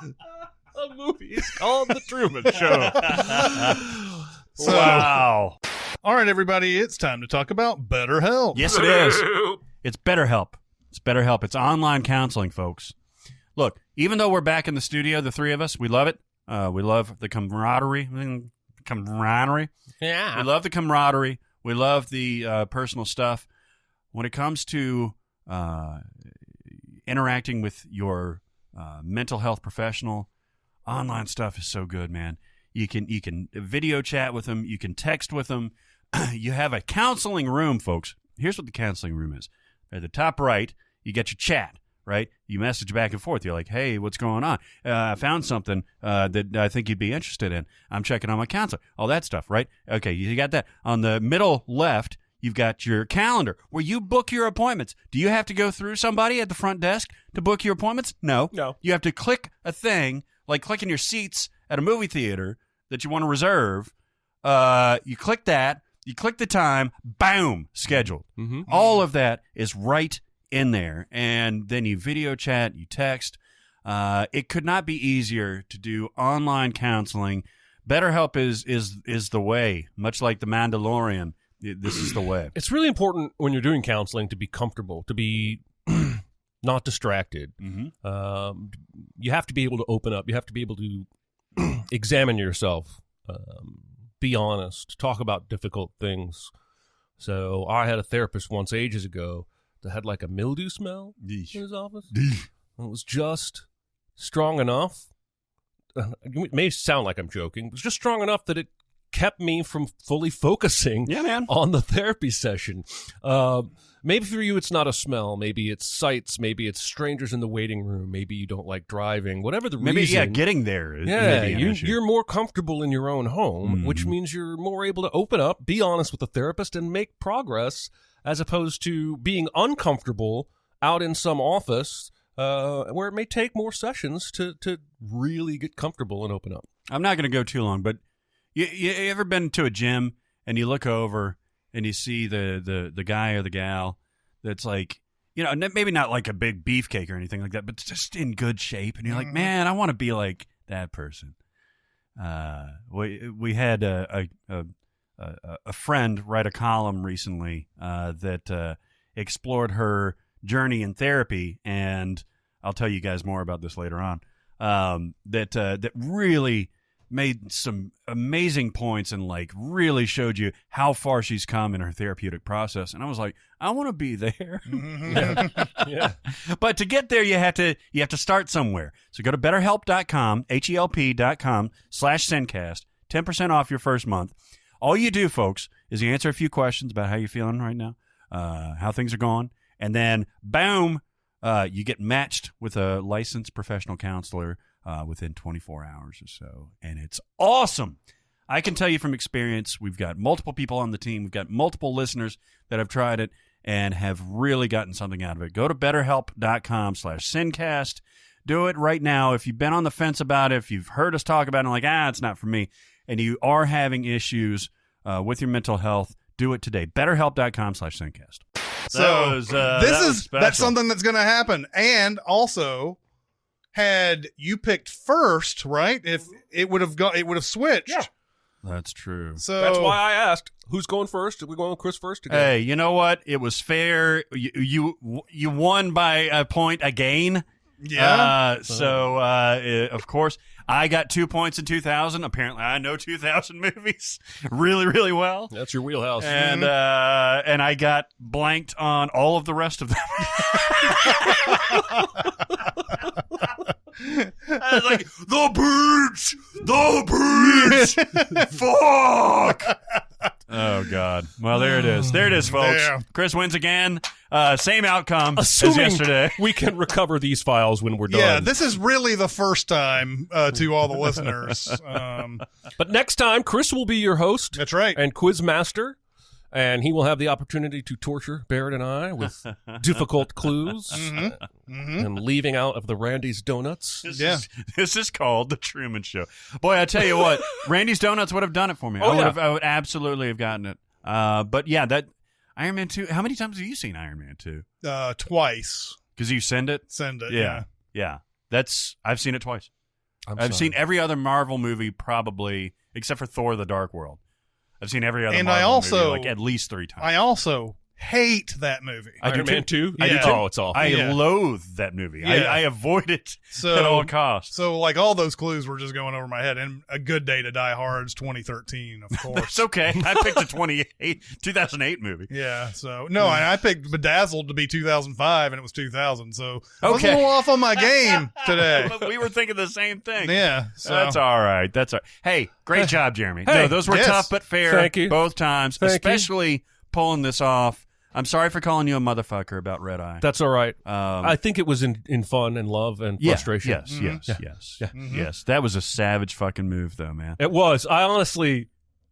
The movie is called The Truman Show. So, wow. All right, everybody, it's time to talk about BetterHelp. Yes, it is. It's BetterHelp. It's BetterHelp. It's online counseling, folks. Look, even though we're back in the studio, the three of us, we love it. We love the camaraderie. Yeah. We love the camaraderie. We love the personal stuff. When it comes to interacting with your mental health professional, online stuff is so good, man. You can video chat with them. You can text with them. You have a counseling room, folks. Here's what the counseling room is. At the top right, you get your chat, right? You message back and forth. You're like, hey, what's going on? I found something that I think you'd be interested in. I'm checking on my counselor. All that stuff, right? Okay, you got that. On the middle left, you've got your calendar where you book your appointments. Do you have to go through somebody at the front desk to book your appointments? No. You have to click a thing, like clicking your seats at a movie theater that you want to reserve. You click that. You click the time, boom, scheduled. Mm-hmm. All of that is right in there. And then you video chat, you text. It could not be easier to do online counseling. BetterHelp is the way, much like the Mandalorian. This is the way. It's really important when you're doing counseling to be comfortable, to be not distracted. Mm-hmm. You have to be able to open up. You have to be able to examine yourself. Be honest, talk about difficult things. So I had a therapist once ages ago that had like a mildew smell in his office. And it was just strong enough. It may sound like I'm joking. It was just strong enough that it kept me from fully focusing on the therapy session. Maybe for you it's not a smell. Maybe it's sights. Maybe it's strangers in the waiting room. Maybe you don't like driving. Whatever the reason. Getting there is you're more comfortable in your own home, which means you're more able to open up, be honest with the therapist, and make progress, as opposed to being uncomfortable out in some office where it may take more sessions to really get comfortable and open up. I'm not going to go too long, but you ever been to a gym and you look over and you see the guy or the gal that's like maybe not like a big beefcake or anything like that, but just in good shape. And you're like, man, I want to be like that person. We had a friend write a column recently that explored her journey in therapy, and I'll tell you guys more about this later on. That really made some amazing points and like really showed you how far she's come in her therapeutic process. And I was like, I want to be there. Yeah. But to get there, you have to start somewhere. So go to BetterHelp.com, HELP.com/SinCast, 10% off your first month. All you do, folks, is you answer a few questions about how you're feeling right now, how things are going, and then boom, you get matched with a licensed professional counselor within 24 hours or so, and it's awesome. I can tell you from experience, we've got multiple people on the team, we've got multiple listeners that have tried it and have really gotten something out of it. Go to BetterHelp.com/SinCast. Do it right now. If you've been on the fence about it, if you've heard us talk about it and like, it's not for me, and you are having issues with your mental health, do it today. BetterHelp.com/SinCast. So that's something that's going to happen. And also, had you picked first, right? If it would have switched. Yeah. That's true. So that's why I asked, who's going first? Did we go on Chris first again? Hey, you know what? It was fair. You won by a point again. Yeah. Of course, I got 2 points in 2000. Apparently, I know 2000 movies really, really well. That's your wheelhouse. And I got blanked on all of the rest of them. I was like, the beach, fuck. Oh God! Well, there it is. There it is, folks. Yeah. Chris wins again. Same outcome Assuming as yesterday. We can recover these files when we're done. Yeah, this is really the first time to all the listeners. But next time, Chris will be your host. That's right. And quiz master. And he will have the opportunity to torture Barrett and I with difficult clues and leaving out of the Randy's Donuts. This is called The Truman Show. Boy, I tell you what, Randy's Donuts would have done it for me. I would absolutely have gotten it. But yeah, that Iron Man 2, how many times have you seen Iron Man 2? Twice. Because you send it? Yeah. I've seen it twice. I've seen every other Marvel movie probably, except for Thor: The Dark World. I've seen every other Marvel movie like at least 3 times. I also hate that movie. Iron Man 2? I do too. Oh, it's awful. I loathe that movie. Yeah. I avoid it at all costs. So, like, all those clues were just going over my head. And A Good Day to Die Hard's 2013, of course. That's okay. I picked a 2008 movie. Yeah, so, no, I picked Bedazzled to be 2005, and it was 2000. So, I was a little off on my game today. But we were thinking the same thing. Yeah. So. That's all right. Hey, great job, Jeremy. Hey, no, those were tough but fair. Thank you. Both times, especially pulling this off. I'm sorry for calling you a motherfucker about Red Eye. That's all right. I think it was in fun and love and frustration. Yes. Yes. That was a savage fucking move, though, man. It was. I honestly,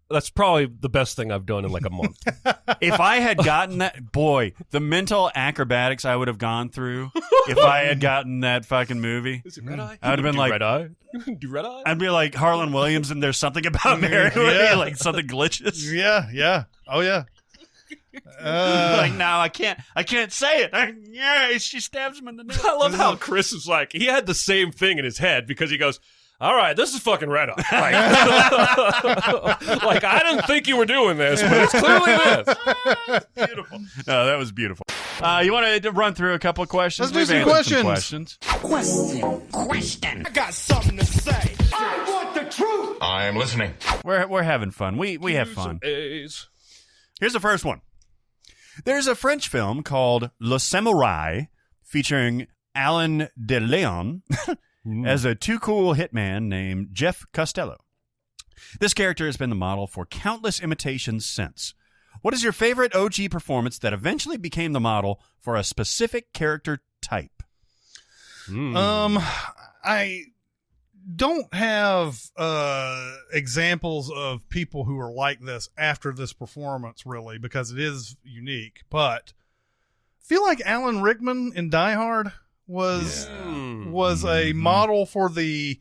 that's probably the best thing I've done in like a month. If I had gotten that, boy, the mental acrobatics I would have gone through if I had gotten that fucking movie. Is it Red Eye? I would have been like, Red Eye? Do Red Eye? I'd be like Harlan Williams, and there's something about Mary, like something glitches. Yeah. Oh, yeah. Like, no, I can't say it. She stabs him in the neck. I love how Chris is like, he had the same thing in his head because he goes, all right, this is fucking Red Eye. Like, I didn't think you were doing this, but it's clearly this. Beautiful. No, that was beautiful. You want to run through a couple of questions? Let's do some questions. Question. I got something to say. I want the truth. I am listening. We're having fun. We have fun. Here's the first one. There's a French film called Le Samouraï featuring Alain de Leon as a too cool hitman named Jeff Costello. This character has been the model for countless imitations since. What is your favorite OG performance that eventually became the model for a specific character type? I don't have examples of people who are like this after this performance, really, because it is unique. But I feel like Alan Rickman in Die Hard was a model for the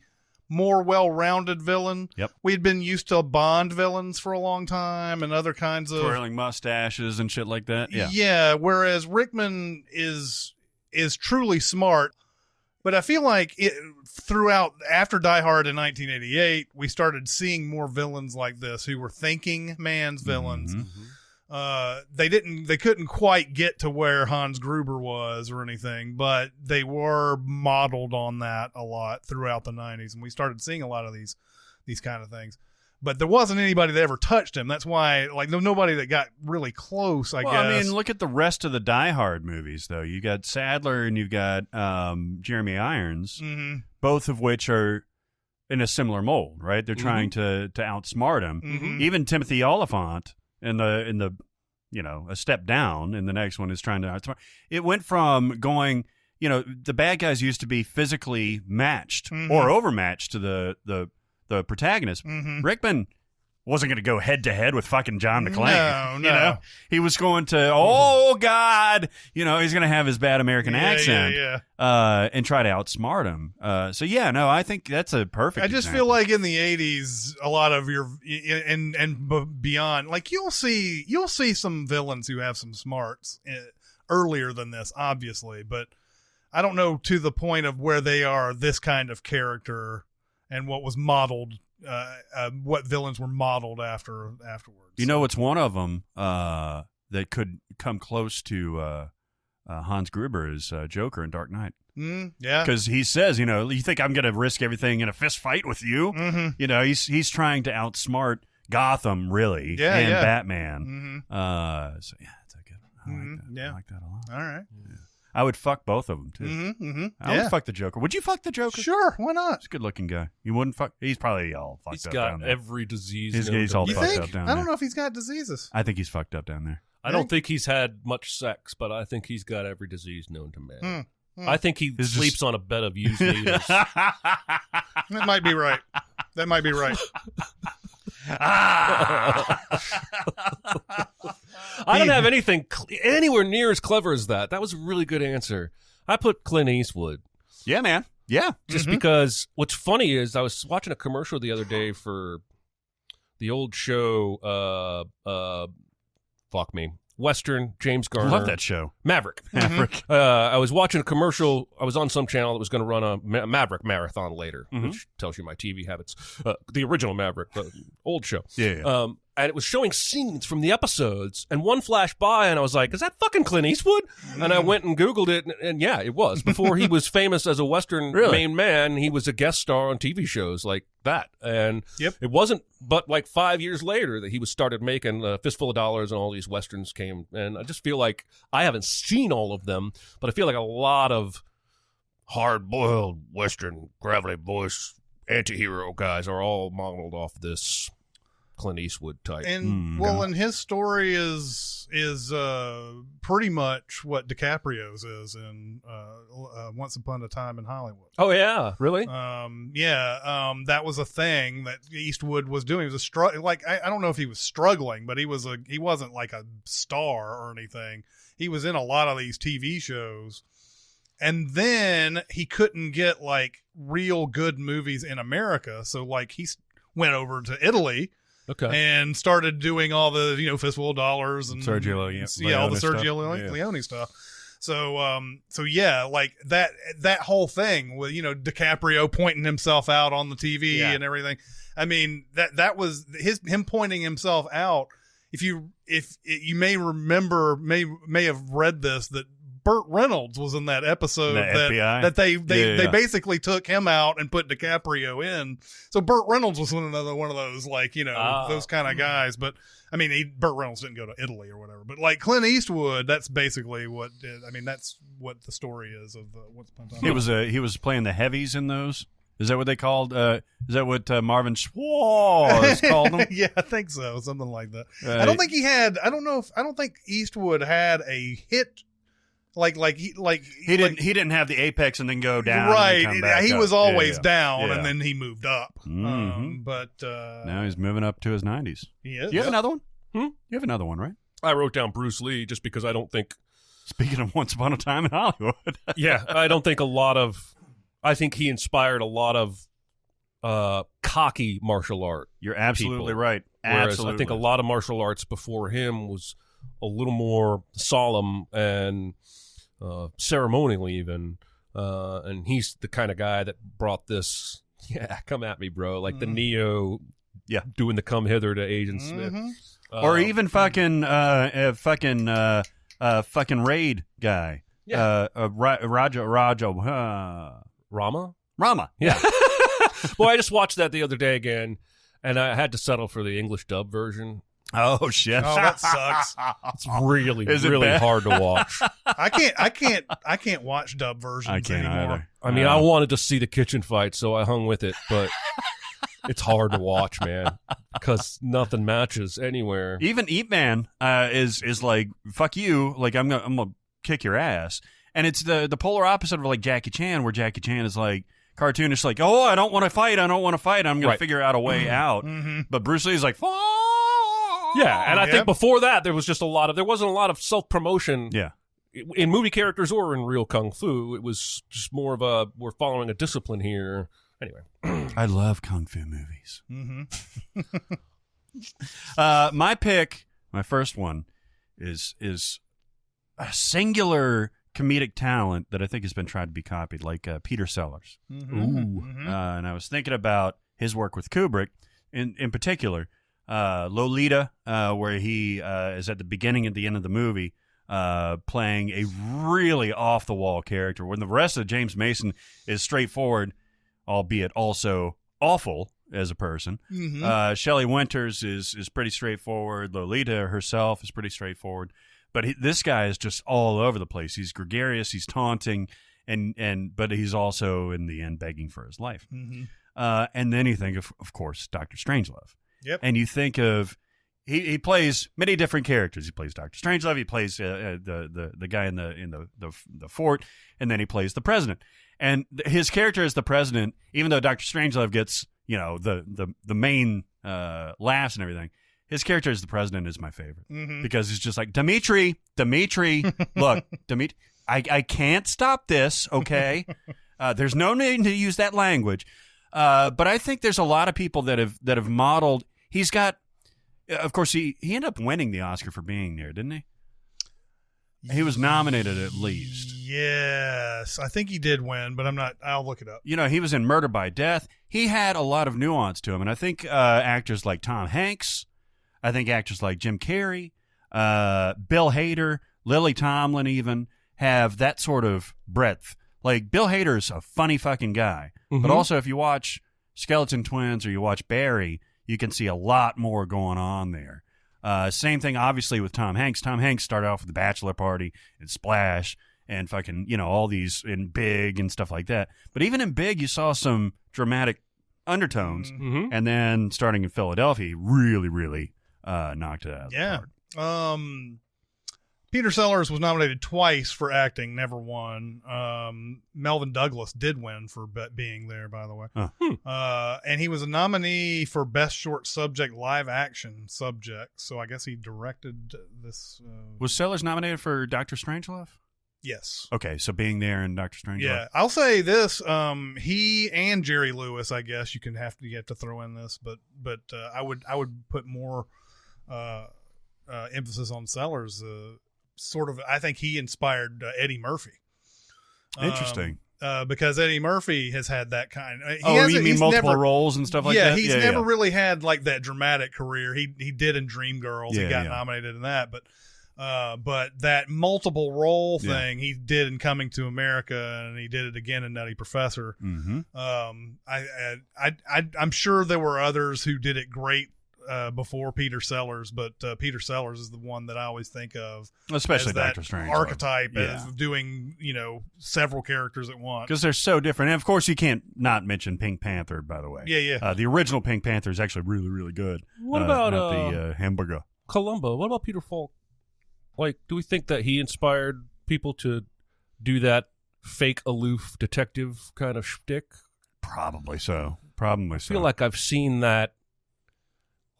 more well-rounded villain. Yep. We'd been used to Bond villains for a long time and other kinds of twirling mustaches and shit like that. Yeah. Yeah, whereas Rickman is truly smart, but I feel like throughout after Die Hard in 1988, we started seeing more villains like this who were thinking man's villains. They couldn't quite get to where Hans Gruber was or anything, but they were modeled on that a lot throughout the 90s, and we started seeing a lot of these kind of things. But there wasn't anybody that ever touched him. That's why, like, nobody that got really close, I guess. I mean, look at the rest of the Die Hard movies, though. You got Sadler and you've got Jeremy Irons, both of which are in a similar mold, right? They're trying to outsmart him. Even Timothy Oliphant in the a step down, and the next one is trying to outsmart. It went from going, the bad guys used to be physically matched or overmatched to the protagonist. Rickman wasn't going to go head to head with fucking John McClane. No. He was going to, oh God, he's going to have his bad American accent and try to outsmart him. I think that's a perfect. I just example. feel like in the 80s, a lot of your and beyond, like you'll see some villains who have some smarts earlier than this, obviously, but I don't know to the point of where they are this kind of character. And what was modeled, what villains were modeled afterwards. It's one of them that could come close to Hans Gruber is Joker in Dark Knight. Yeah, because he says, you think I'm going to risk everything in a fist fight with you? He's trying to outsmart Gotham, really, and Batman. It's a good one. I like that a lot. All right. Yeah. I would fuck both of them, too. I would fuck the Joker. Would you fuck the Joker? Sure, why not? He's a good-looking guy. You wouldn't fuck? He's probably all fucked up down there. He's got every disease. He's all you fucked think? up down there. I don't know if he's got diseases. I think he's fucked up down there. I don't think he's had much sex, but I think he's got every disease known to man. I think he sleeps on a bed of used needles. That might be right. I don't have anything anywhere near as clever as that. That was a really good answer. I put Clint Eastwood. Yeah, man. Yeah. Just because what's funny is I was watching a commercial the other day for the old show, Western, James Garner. Love that show. Maverick. I was watching a commercial. I was on some channel that was going to run a Maverick marathon later, which tells you my TV habits. The original Maverick, the old show. Yeah. And it was showing scenes from the episodes, and one flashed by, and I was like, is that fucking Clint Eastwood? And I went and Googled it, and yeah, it was. Before he was famous as a Western main man, he was a guest star on TV shows like that. And it wasn't but like 5 years later that he was started making a Fistful of Dollars, and all these Westerns came. And I just feel like I haven't seen all of them, but I feel like a lot of hard-boiled Western, gravelly voice, anti-hero guys are all modeled off this Clint Eastwood type. And and his story is pretty much what DiCaprio's is in Once Upon a Time in Hollywood. Oh yeah, really? That was a thing that Eastwood was doing. He was I don't know if he was struggling, but he wasn't like a star or anything. He was in a lot of these TV shows. And then he couldn't get like real good movies in America, so like he went over to Italy. And started doing all the, Fistful of Dollars and Sergio Leone, all the Sergio Leone stuff. So like that whole thing with, DiCaprio pointing himself out on the TV and everything. I mean, that was him pointing himself out. If you may remember, may have read this, that Burt Reynolds was in that episode that they basically took him out and put DiCaprio in. So Burt Reynolds was another one of those those kind of guys. But I mean, Burt Reynolds didn't go to Italy or whatever. But like Clint Eastwood, that's basically that's what the story is of Once Upon a Time. He was playing the heavies in those. Is that what they called? Is that what Marvin Schwartz called them? Yeah, I think so, something like that. I don't think he had. I don't think Eastwood had a hit. He didn't have the apex and then go down. Right, and come back he up. was always down, and then he moved up. But now he's moving up to his 90s. He is. You have another one? You have another one, right? I wrote down Bruce Lee just because I don't think. Speaking of Once Upon a Time in Hollywood, I don't think I think he inspired a lot of cocky martial art. You're absolutely people. right. Whereas Absolutely. I think a lot of martial arts before him was a little more solemn and ceremonial even. And he's the kind of guy that brought this, come at me, bro, like the Neo doing the come hither to Agent Smith. Or even fucking Raid guy. Raja. Rama? Yeah. Well, I just watched that the other day again, and I had to settle for the English dub version. Oh shit! Oh, that sucks. It's really, Is it really bad? hard to watch. I can't watch dub versions I can't anymore. either. I mean, I wanted to see the kitchen fight, so I hung with it, but it's hard to watch, man, because nothing matches anywhere. Even Eat Man is like, fuck you, like I'm gonna kick your ass, and it's the polar opposite of like Jackie Chan, where Jackie Chan is like cartoonish, like, oh, I don't want to fight, I'm gonna figure out a way out. But Bruce Lee's like, Yeah, and I think before that there wasn't a lot of self-promotion. Yeah. In movie characters or in real kung fu. It was just more of we're following a discipline here. Anyway. I love kung fu movies. Mm-hmm. My first one is a singular comedic talent that I think has been tried to be copied, like Peter Sellers. And I was thinking about his work with Kubrick, in particular, Lolita, where he is at the beginning and the end of the movie, playing a really off-the-wall character, when the rest of James Mason is straightforward, albeit also awful as a person. Shelley Winters is pretty straightforward. Lolita herself is pretty straightforward. But this guy is just all over the place. He's gregarious, he's taunting, but he's also, in the end, begging for his life. And then you think of course, Dr. Strangelove. Yep. And you think of, he plays many different characters. He plays Dr. Strangelove. He plays the guy in the fort, and then he plays the president. And his character as the president, even though Dr. Strangelove gets the main laughs and everything, his character as the president is my favorite because he's just like, Dimitri, look, Dimitri, I can't stop this, okay? There's no need to use that language. But I think there's a lot of people that have modeled. He's got, of course, he ended up winning the Oscar for being there, didn't he? He was nominated at least. Yes, I think he did win, but I'm not. I'll look it up. He was in Murder by Death. He had a lot of nuance to him, and I think actors like Tom Hanks, I think actors like Jim Carrey, Bill Hader, Lily Tomlin even have that sort of breadth. Like, Bill Hader's a funny fucking guy, but also if you watch Skeleton Twins or you watch Barry, you can see a lot more going on there. Same thing, obviously, with Tom Hanks. Tom Hanks started off with The Bachelor Party and Splash and fucking, all these in Big and stuff like that. But even in Big, you saw some dramatic undertones. And then starting in Philadelphia, he really, really knocked it out of the park. Peter Sellers was nominated twice for acting, never won. Melvin Douglas did win for being there, by the way. And he was a nominee for Best Short Subject Live Action Subject. So I guess he directed this. Was Sellers nominated for Dr. Strangelove? Yes. Okay, so being there in Dr. Strangelove. Yeah, I'll say this: he and Jerry Lewis, I guess you have to throw in this, but I would put more emphasis on Sellers. Sort of, I think he inspired Eddie Murphy. Interesting. Because Eddie Murphy has had that kind. You mean multiple roles and stuff like that? He's never really had like that dramatic career. He did in Dreamgirls. He got nominated in that, but that multiple role thing he did in Coming to America, and he did it again in Nutty Professor. I'm sure there were others who did it great before Peter Sellers, but Peter Sellers is the one that I always think of, especially as that Dr. Strange archetype as doing several characters at once, because they're so different. And of course, you can't not mention Pink Panther, by the way. The original Pink Panther is actually really, really good. What about the hamburger Columbo? What about Peter Falk? Like, do we think that he inspired people to do that fake aloof detective kind of shtick? Probably so. I feel like I've seen that.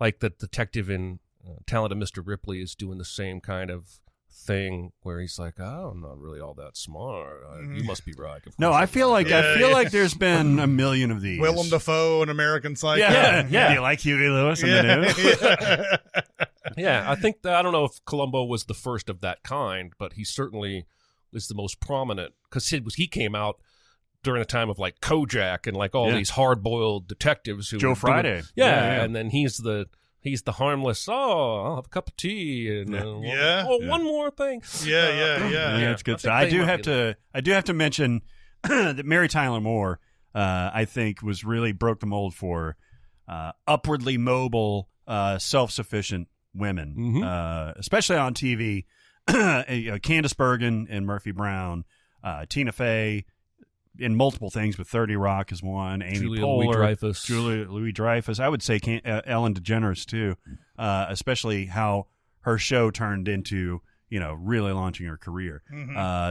Like the detective in Talented Mr. Ripley is doing the same kind of thing where he's like, oh, I'm not really all that smart. You must be right. No, I feel like there's been a million of these. Willem Dafoe and American Psycho. Yeah. Do you like Huey Lewis in the news? Yeah, I think that, I don't know if Columbo was the first of that kind, but he certainly is the most prominent because he came out during a time of like Kojak and like all these hard-boiled detectives who Joe Friday. And then he's the harmless. Oh, I'll have a cup of tea and one more thing. Yeah, it's good stuff. I do have to mention that Mary Tyler Moore, I think, broke the mold for upwardly mobile, self-sufficient women, especially on TV. Candice Bergen and Murphy Brown, Tina Fey in multiple things, but 30 Rock is one. Amy Poehler, Julia Louis-Dreyfus. I would say Ellen DeGeneres too, especially how her show turned into really launching her career.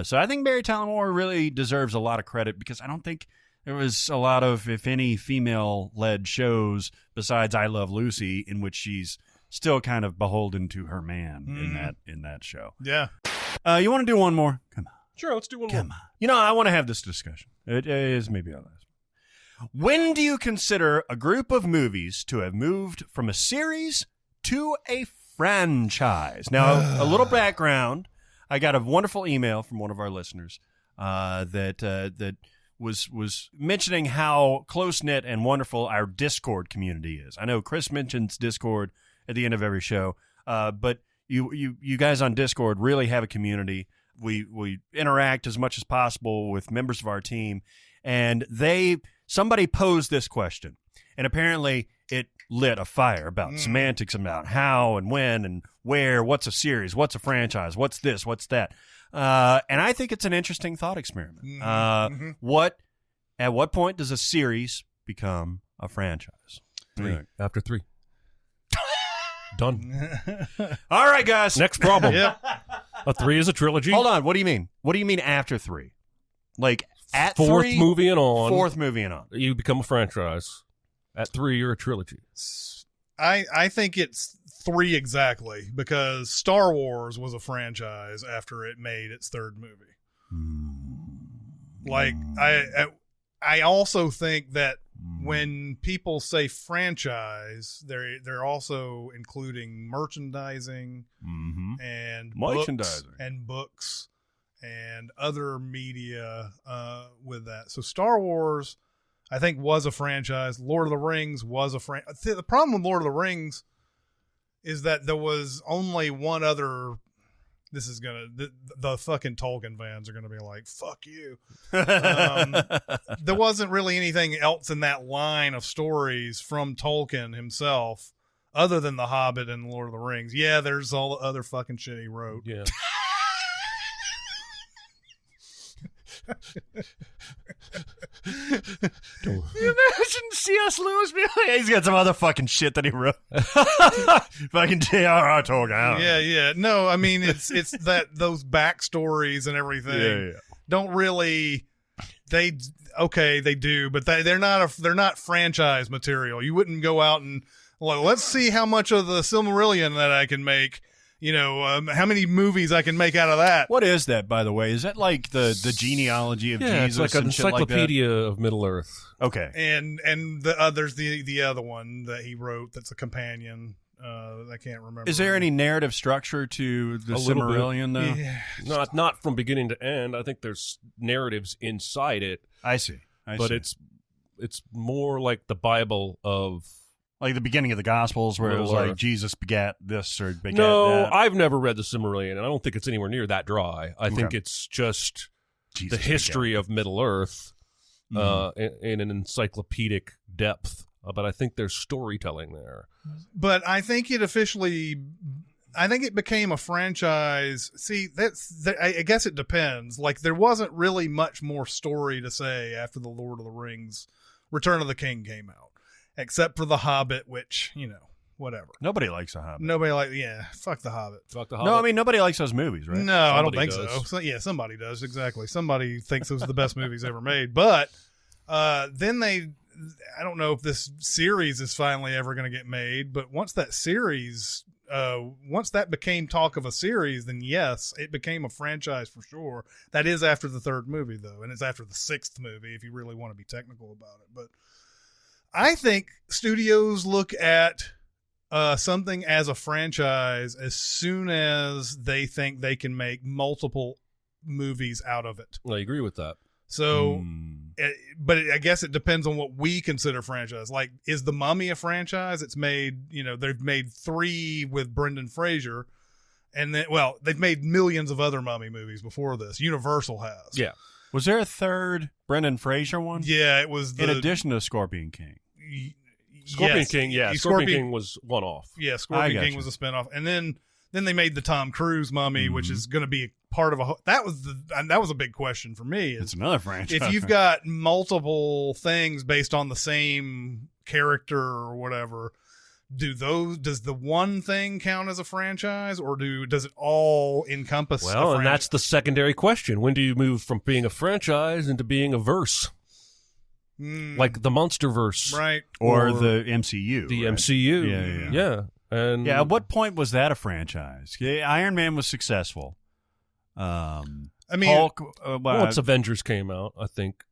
So I think Mary Tyler Moore really deserves a lot of credit because I don't think there was a lot of, if any, female-led shows besides I Love Lucy in which she's still kind of beholden to her man in that show. Yeah. You want to do one more? Come on. Sure, let's do one more. Come on. I want to have this discussion. It is maybe our last. When do you consider a group of movies to have moved from a series to a franchise? Now, a little background. I got a wonderful email from one of our listeners that was mentioning how close-knit and wonderful our Discord community is. I know Chris mentions Discord at the end of every show, but you guys on Discord really have a community. We interact as much as possible with members of our team, and somebody posed this question, and apparently it lit a fire about semantics, about how and when and where, what's a series, what's a franchise, what's this, what's that, and I think it's an interesting thought experiment. At what point does a series become a franchise? 3. After 3. Done. All right, guys. Next problem. Yep. A 3 is a trilogy. Hold on. What do you mean? What do you mean after 3? Like at 4th 3? movie and on. 4th movie and on. You become a franchise. At 3, you're a trilogy. I think it's 3 exactly because Star Wars was a franchise after it made its 3rd movie. Like I also think that when people say franchise, they're also including merchandising and books and other media with that. So Star Wars, I think, was a franchise. Lord of the Rings was a franchise. The problem with Lord of the Rings is that there was only one other. This is the fucking Tolkien fans are gonna be like, fuck you. There wasn't really anything else in that line of stories from Tolkien himself other than The Hobbit and Lord of the Rings. Yeah, there's all the other fucking shit he wrote. Yeah. You imagine C.S. Lewis being like, he's got some other fucking shit that he wrote. Fucking J.R.R. Tolkien. Yeah. No, I mean it's that those backstories and everything don't really. They do, but they're not franchise material. You wouldn't go out and like, let's see how much of the Silmarillion that I can make. How many movies I can make out of that. What is that, by the way? Is that like the genealogy of Jesus? It's like an and shit encyclopedia of Middle Earth. Okay. And there's the other one that he wrote that's a companion. I can't remember. Is there any narrative structure to the Silmarillion, though? Yeah. Not from beginning to end. I think there's narratives inside it. I see. But it's more like the Bible of... Like the beginning of the Gospels where it was like Jesus begat this or begat that. I've never read the Silmarillion, and I don't think it's anywhere near that dry. I think it's just the history of Middle Earth in an encyclopedic depth. But I think there's storytelling there. But I think it became a franchise. See, I guess it depends. Like, there wasn't really much more story to say after the Lord of the Rings, Return of the King came out. Except for The Hobbit, which, whatever. Nobody likes The Hobbit. Fuck The Hobbit. Fuck The Hobbit. No, I mean, nobody likes those movies, right? No, I don't think so. Yeah, somebody does, exactly. Somebody thinks those are the best movies ever made. But then I don't know if this series is finally ever going to get made, but once that series once that became talk of a series, then yes, it became a franchise for sure. That is after the third movie, though, and it's after the sixth movie, if you really want to be technical about it. But I think studios look at something as a franchise as soon as they think they can make multiple movies out of it. I agree with that. So, but I guess it depends on what we consider franchise. Like, is The Mummy a franchise? It's made, they've made 3 with Brendan Fraser, and then, they've made millions of other Mummy movies before this. Universal has. Yeah. Was there a third Brendan Fraser one? Yeah, it was in addition to Scorpion King. Scorpion King, yeah. Scorpion King was one off. Yeah, Scorpion King was a spinoff, and then they made the Tom Cruise Mummy, which is going to be part of that was a big question for me. It's another franchise. If you've got multiple things based on the same character or whatever, does the one thing count as a franchise, or does it all encompass? Well, and that's the secondary question. When do you move from being a franchise into being a verse? Like the Monsterverse, right? Or the MCU. The right? MCU, yeah. And at what point was that a franchise? Iron Man was successful. I mean, Hulk. Once Avengers came out, I think.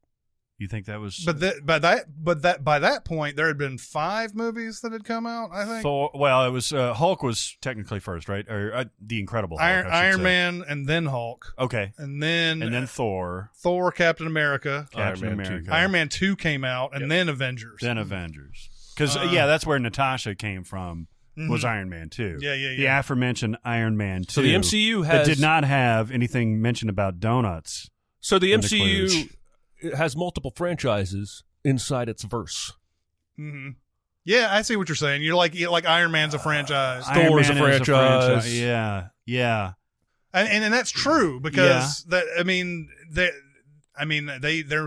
You think that was? By that point, there had been 5 movies that had come out. I think. Thor, it was Hulk was technically first, right? Or the Incredible Hulk, Iron Man, and then Hulk. Okay, and then Thor, Captain America, Iron Man 2 came out, and then Avengers. Because that's where Natasha came from. Was Iron Man 2. Yeah. The aforementioned Iron Man 2. So the MCU that did not have anything mentioned about donuts. So the MCU has multiple franchises inside its verse. Mm-hmm. Yeah, I see what you're saying. You're like Iron Man's a franchise. Thor's a franchise. Yeah. And that's true because they're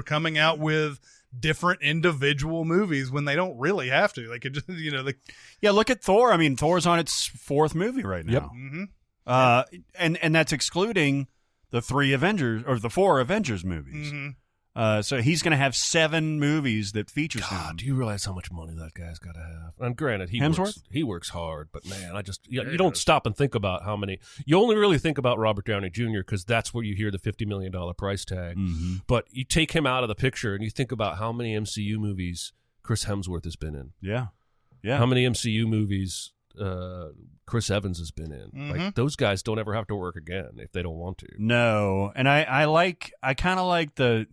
coming out with different individual movies when they don't really have to. They could just, look at Thor. I mean, Thor's on its 4th movie right now. Yep. Mm-hmm. And that's excluding the 3 Avengers or the 4 Avengers movies. Mm-hmm. So he's going to have 7 movies that features him. Do you realize how much money that guy's got to have? And granted, he works hard, but man, you don't stop and think about how many. You only really think about Robert Downey Jr. because that's where you hear the $50 million price tag. Mm-hmm. But you take him out of the picture and you think about how many MCU movies Chris Hemsworth has been in. Yeah. How many MCU movies Chris Evans has been in. Mm-hmm. Like, those guys don't ever have to work again if they don't want to. No, and I kind of like the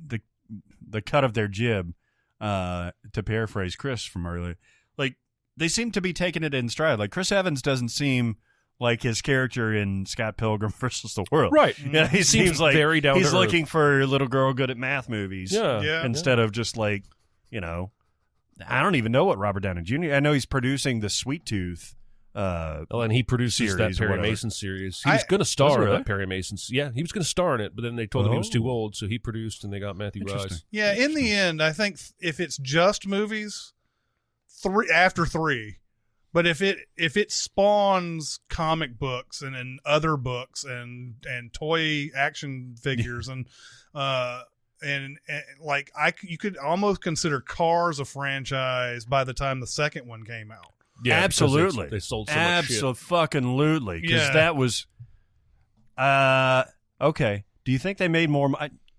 cut of their jib, to paraphrase Chris from earlier. Like, they seem to be taking it in stride. Like, Chris Evans doesn't seem like his character in Scott Pilgrim versus the World. Right. Yeah, he seems like very down he's to looking for a little girl good at math movies. Yeah. Instead of just like, I don't even know what Robert Downey Jr. I know he's producing the Sweet Tooth. And he produces that Perry Mason series. He was going to star in that Perry Mason. Yeah, he was going to star in it, but then they told him he was too old, so he produced, and they got Matthew Rice. Yeah, in the end, I think if it's just movies, 3 after 3, but if it spawns comic books and other books and toy action figures and you could almost consider Cars a franchise by the time the second one came out. Yeah, absolutely. They sold so much shit. Absolutely. Because that was okay. Do you think they made more?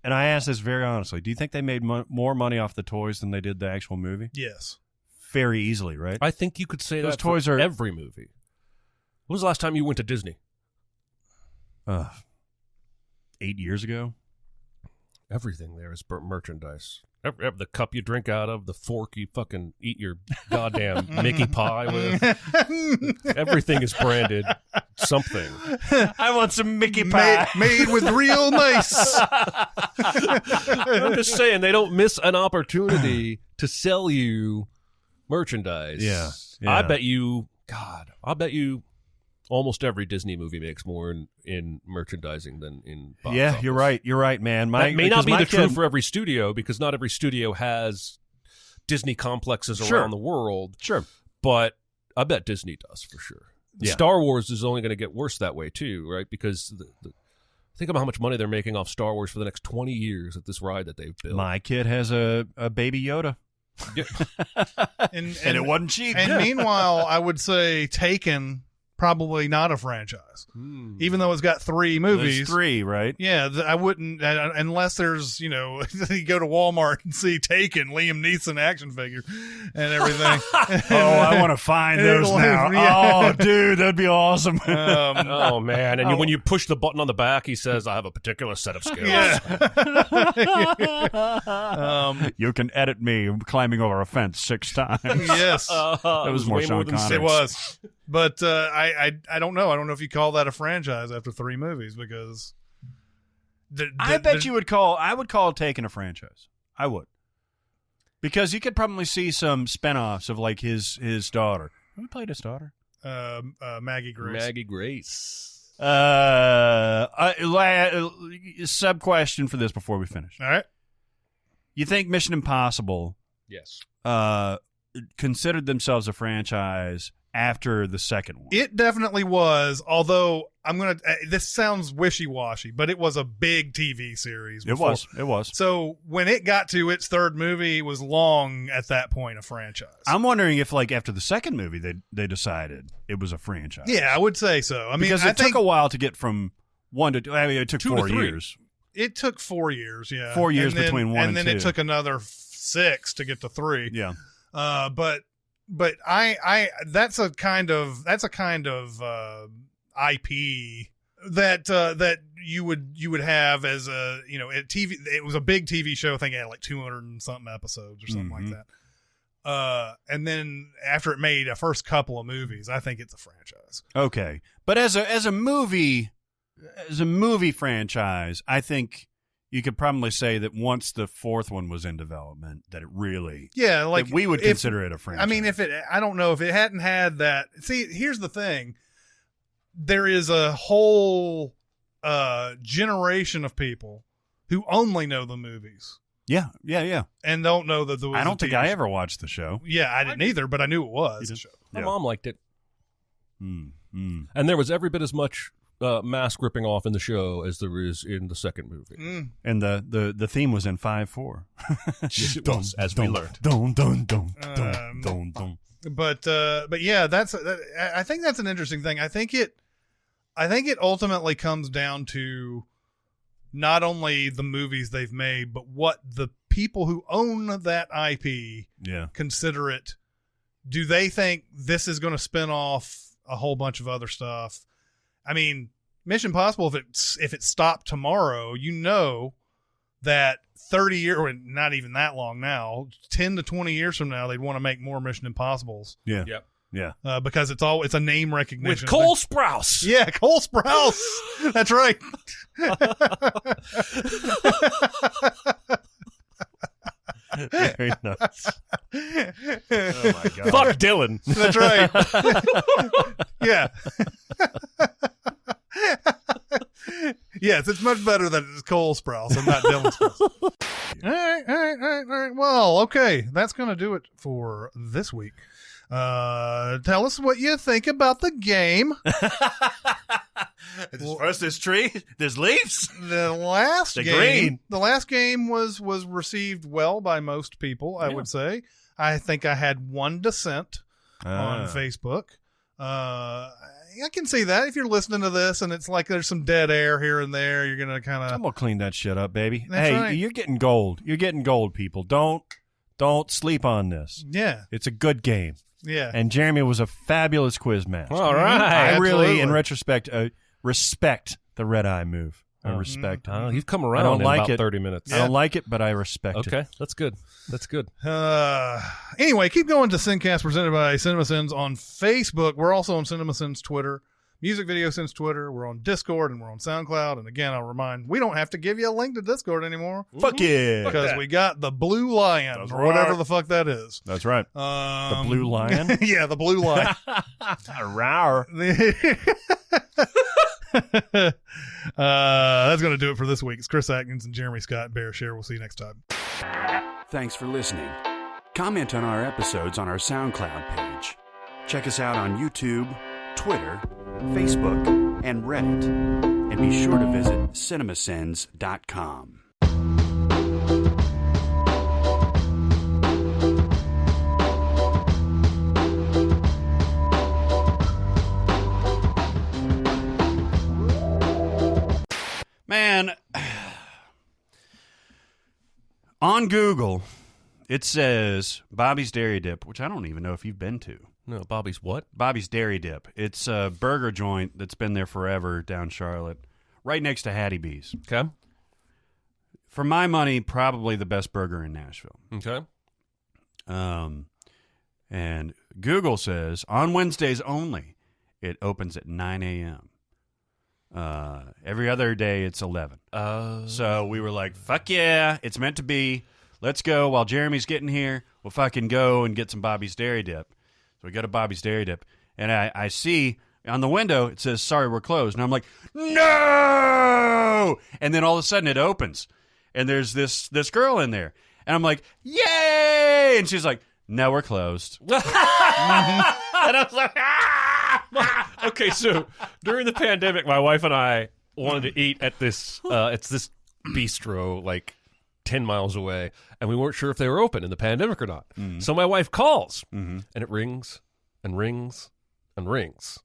And I ask this very honestly. Do you think they made more money off the toys than they did the actual movie? Yes, very easily, right? I think you could say those that toys for are every movie. When was the last time you went to Disney? 8 years ago. Everything there is merchandise. The cup you drink out of, the fork you fucking eat your goddamn Mickey pie with. Everything is branded something. I want some Mickey pie. Made with real mice. I'm just saying, they don't miss an opportunity to sell you merchandise. Yeah. I bet you almost every Disney movie makes more in merchandising than in box office. You're right. You're right, man. That may not be the truth for every studio, because not every studio has Disney complexes around the world. Sure. But I bet Disney does for sure. Yeah. Star Wars is only going to get worse that way too, right? Because think about how much money they're making off Star Wars for the next 20 years at this ride that they've built. My kid has a baby Yoda. and it wasn't cheap. And meanwhile, I would say Taken probably not a franchise, even though it's got 3 movies. There's 3, right? Yeah, I wouldn't unless there's you go to Walmart and see Taken, Liam Neeson action figure, and everything. I want to find those now. Yeah. Oh, dude, that'd be awesome. Oh man! And when you push the button on the back, he says, "I have a particular set of skills." Yeah. You can edit me climbing over a fence 6 times. Yes, That was more way Sean than Connery. it was. But I don't know. I don't know if you call that a franchise after 3 movies because I bet you would call. I would call Taken a franchise. I would, because you could probably see some spinoffs of like his daughter. Who played his daughter? Maggie Grace. Maggie Grace. Sub question for this before we finish. All right. You think Mission Impossible Yes. considered themselves a franchise after the second one? It definitely was, although this sounds wishy-washy, but it was a big TV series. It was. So when it got to its 3rd movie, it was long at that point a franchise. I'm wondering if, like, after the second movie, they decided it was a franchise. Yeah, I would say so. I mean, because it took a while to get from 1 to 2. I mean, it took 2 to 4 3. years. It took 4 years, yeah. 4 years And then- between 1 and 2. And then it took another 6 to get to 3. Yeah. But I that's a kind of IP that you would have as a TV. It was a big TV show. I think it had like 200 and something episodes or something like that. And then after it made a first couple of movies, I think it's a franchise. Okay, but as a movie franchise, I think you could probably say that once the 4th one was in development, that it really, like that we would consider it a franchise. I mean, I don't know if it hadn't had that. See, here's the thing: there is a whole generation of people who only know the movies. Yeah. And don't know that there was I don't think TV I show. ever watched the show. Yeah, I didn't either, but I knew it was. My mom liked it, Mm. and there was every bit as much mask ripping off in the show as there is in the second movie. And the theme was in 5/4. Yes, it was, as we learned. But yeah, I think that's an interesting thing. I think it ultimately comes down to not only the movies they've made, but what the people who own that IP consider it. Do they think this is going to spin off a whole bunch of other stuff? I mean, Mission Impossible, if it stopped tomorrow, that 30 years, or not even that long now, 10 to 20 years from now, they'd want to make more Mission Impossibles. Yeah. Yep. Yeah. Because it's a name recognition. With Cole Sprouse. Yeah, Cole Sprouse. That's right. Very nice. Oh my God. Fuck Dylan. That's right. Yeah. Yes, it's much better that it's Cole Sprouse and not Dylan Sprouse. All right. Well, okay. That's going to do it for this week. Tell us what you think about the game. First, there's tree, there's leaves. The last The game, green. the last game was received well by most people. I would say. I think I had one dissent on Facebook. I can see that if you're listening to this and it's like there's some dead air here and there, you're gonna kind of. I'm gonna clean that shit up, baby. That's hey, right. you're getting gold. You're getting gold, people. Don't sleep on this. Yeah, It's a good game. yeah. And Jeremy was a fabulous quiz master. All right. I really, absolutely. in retrospect, respect the red eye move. I respect it. You've come I around don't in like about it. 30 minutes. I don't like it, but I respect it. Okay, that's good. That's good. Anyway, keep going to SinCast presented by Cinemasins on Facebook. We're also on Cinemasins Twitter. Music Video Sins Twitter. We're on Discord and we're on SoundCloud. And again, I'll remind, we don't have to give you a link to Discord anymore Fuck yeah. because we got the Blue Lion That's or whatever right. the fuck that is. That's right. The Blue Lion? Yeah, the Blue Lion. Rawr. That's going to do it for this week. It's Chris Atkins and Jeremy Scott and Bear Share. We'll see you next time. Thanks for listening. Comment on our episodes on our SoundCloud page. Check us out on YouTube, Twitter, Facebook, and Reddit. And be sure to visit cinemasins.com. Man, on Google, it says Bobby's Dairy Dip, which I don't even know if you've been to. No, Bobby's what? Bobby's Dairy Dip. It's a burger joint that's been there forever down Charlotte, right next to Hattie B's. Okay. For my money, probably the best burger in Nashville. Okay. And Google says, on Wednesdays only, it opens at 9 a.m. Every other day, it's 11. So we were like, fuck yeah, it's meant to be. Let's go. While Jeremy's getting here, we'll fucking go and get some Bobby's Dairy Dip. So we go to Bobby's Dairy Dip, and I see on the window, it says, sorry, we're closed. And I'm like, no! And then all of a sudden, it opens, and there's this girl in there. And I'm like, yay! And she's like, no, we're closed. And I was like, ah! Okay, so during the pandemic, my wife and I wanted to eat at this, it's this bistro like 10 miles away, and we weren't sure if they were open in the pandemic or not. So my wife calls, and it rings and rings and rings.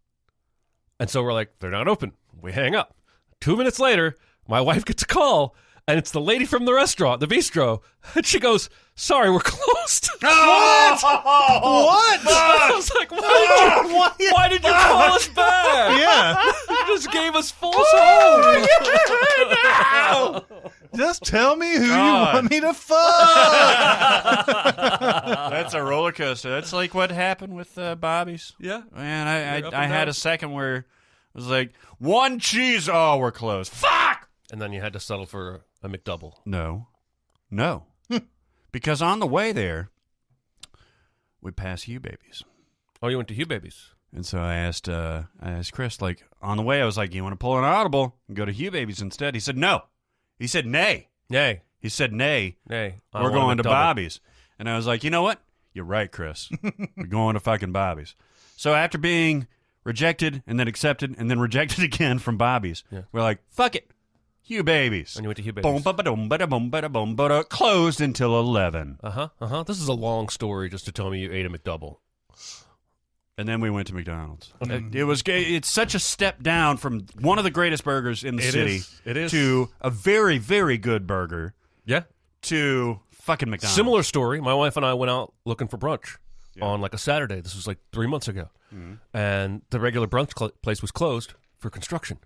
And so we're like, they're not open. We hang up. 2 minutes later, my wife gets a call, and it's the lady from the restaurant, the bistro, and she goes, sorry, we're closed. What? What? I was like, why did you call us back? Yeah. You just gave us false hope. No. Just tell me who you want me to fuck. That's a roller coaster. That's like what happened with Bobby's. Yeah. Man, I I had a second where it was like, one cheese. Oh, we're closed. Fuck! And then you had to settle for a McDouble. No. Because on the way there, we passed Hugh Babies. Oh, you went to Hugh Babies. And so I asked Chris, like, on the way, I was like, you want to pull an audible and go to Hugh Babies instead? He said, no. He said, nay. Nay. He said, nay. Nay. We're going to Bobby's. And I was like, you know what? You're right, Chris. We're going to fucking Bobby's. So after being rejected and then accepted and then rejected again from Bobby's, we're like, fuck it. Hugh Babies. And you went to Hugh Babies. Closed until 11. This is a long story just to tell me you ate a McDouble. And then we went to McDonald's. It's such a step down from one of the greatest burgers in the city It is. to a very, very good burger. Yeah. To fucking McDonald's. Similar story. My wife and I went out looking for brunch on like a Saturday. This was like 3 months ago. And the regular brunch place was closed for construction.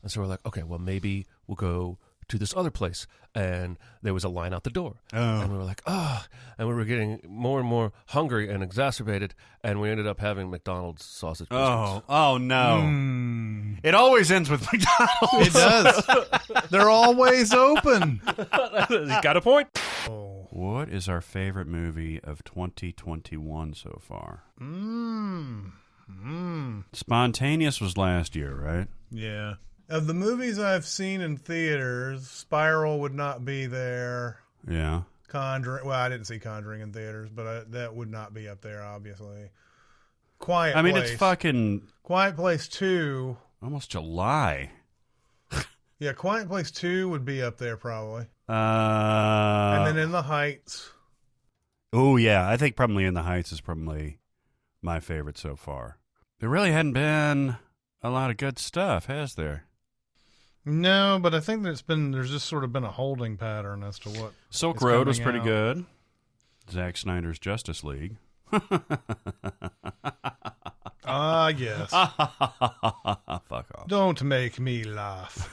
And so we're like, okay, well, maybe we'll go to this other place. And there was a line out the door. And we were like, and we were getting more and more hungry and exacerbated. And we ended up having McDonald's sausage biscuits. Oh no. It always ends with McDonald's. It does. They're always open. You got a point? What is our favorite movie of 2021 so far? Spontaneous was last year, right? Yeah. Of the movies I've seen in theaters, Spiral would not be there. Yeah. Conjuring. Well, I didn't see Conjuring in theaters, but that would not be up there, obviously. Quiet Place. It's fucking... Quiet Place 2. Almost July. Yeah, Quiet Place 2 would be up there, probably. And then In the Heights. Oh, yeah. I think probably In the Heights is probably my favorite so far. There really hadn't been a lot of good stuff, has there? No, but I think there's just sort of been a holding pattern as to what Silk Road was pretty good. Zack Snyder's Justice League. Yes. Fuck off. Don't make me laugh.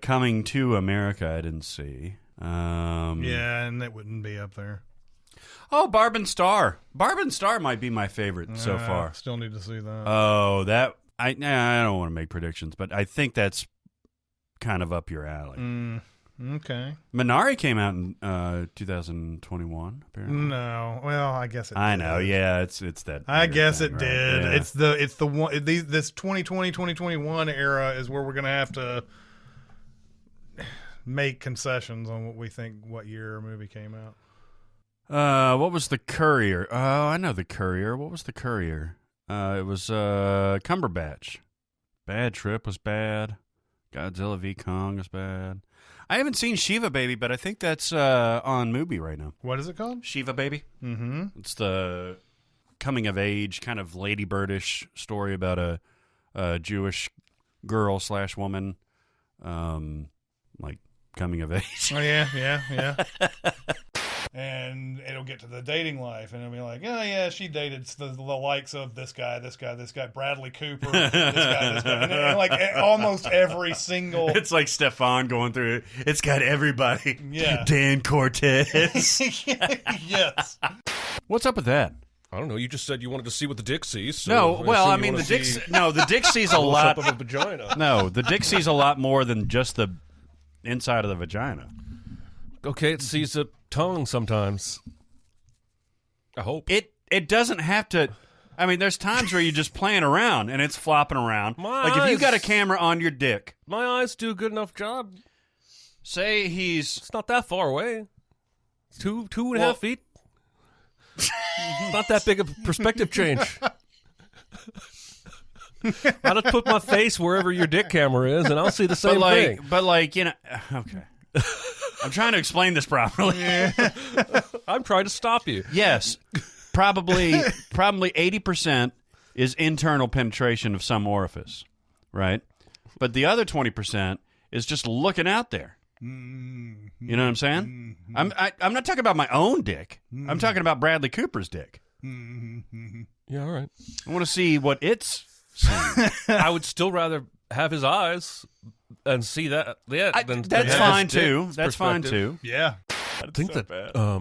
Coming to America, I didn't see. Yeah, and that wouldn't be up there. Oh, Barb and Star. Barb and Star might be my favorite so far. Still need to see that. Oh, that... I don't want to make predictions, but I think that's kind of up your alley. Okay. Minari came out in 2021, apparently. No. Well, I guess it did. I know, yeah, it's that. I guess it right? did. Yeah. It's the one this 2020, 2021 era is where we're going to have to make concessions on what we think what year a movie came out. What was The Courier? Oh, I know The Courier. What was The Courier? It was Cumberbatch. Bad Trip was bad. Godzilla v. Kong was bad. I haven't seen Shiva Baby, but I think that's on Mubi right now. What is it called? Shiva Baby. Mm-hmm. It's the coming of age, kind of Lady Birdish story about a Jewish girl/woman, like coming of age. Oh, yeah. And it'll get to the dating life, and it'll be like, oh, yeah, she dated the likes of this guy, Bradley Cooper, this guy. And like almost every single... It's like Stefan going through it. It's got everybody. Yeah. Dan Cortez. Yes. What's up with that? I don't know. You just said you wanted to see what the dick sees. So No, well, I mean, the dick sees a lot... of a vagina. No, the dick sees a lot more than just the inside of the vagina. Okay, it sees a tongue sometimes. I hope. It doesn't have to... I mean, there's times where you're just playing around and it's flopping around. If you got a camera on your dick... My eyes do a good enough job. Say It's not that far away. Two and a half feet. Not that big of a perspective change. I'll just put my face wherever your dick camera is, and I'll see the same thing. But okay. I'm trying to explain this properly. I'm trying to stop you. Yes, probably 80% is internal penetration of some orifice, right? But the other 20% is just looking out there. You know what I'm saying? I'm not talking about my own dick. I'm talking about Bradley Cooper's dick. Yeah, all right. I want to see what it's seeing. I would still rather have his eyes and see that. Yeah, that's fine too. That's fine too. Yeah. I think that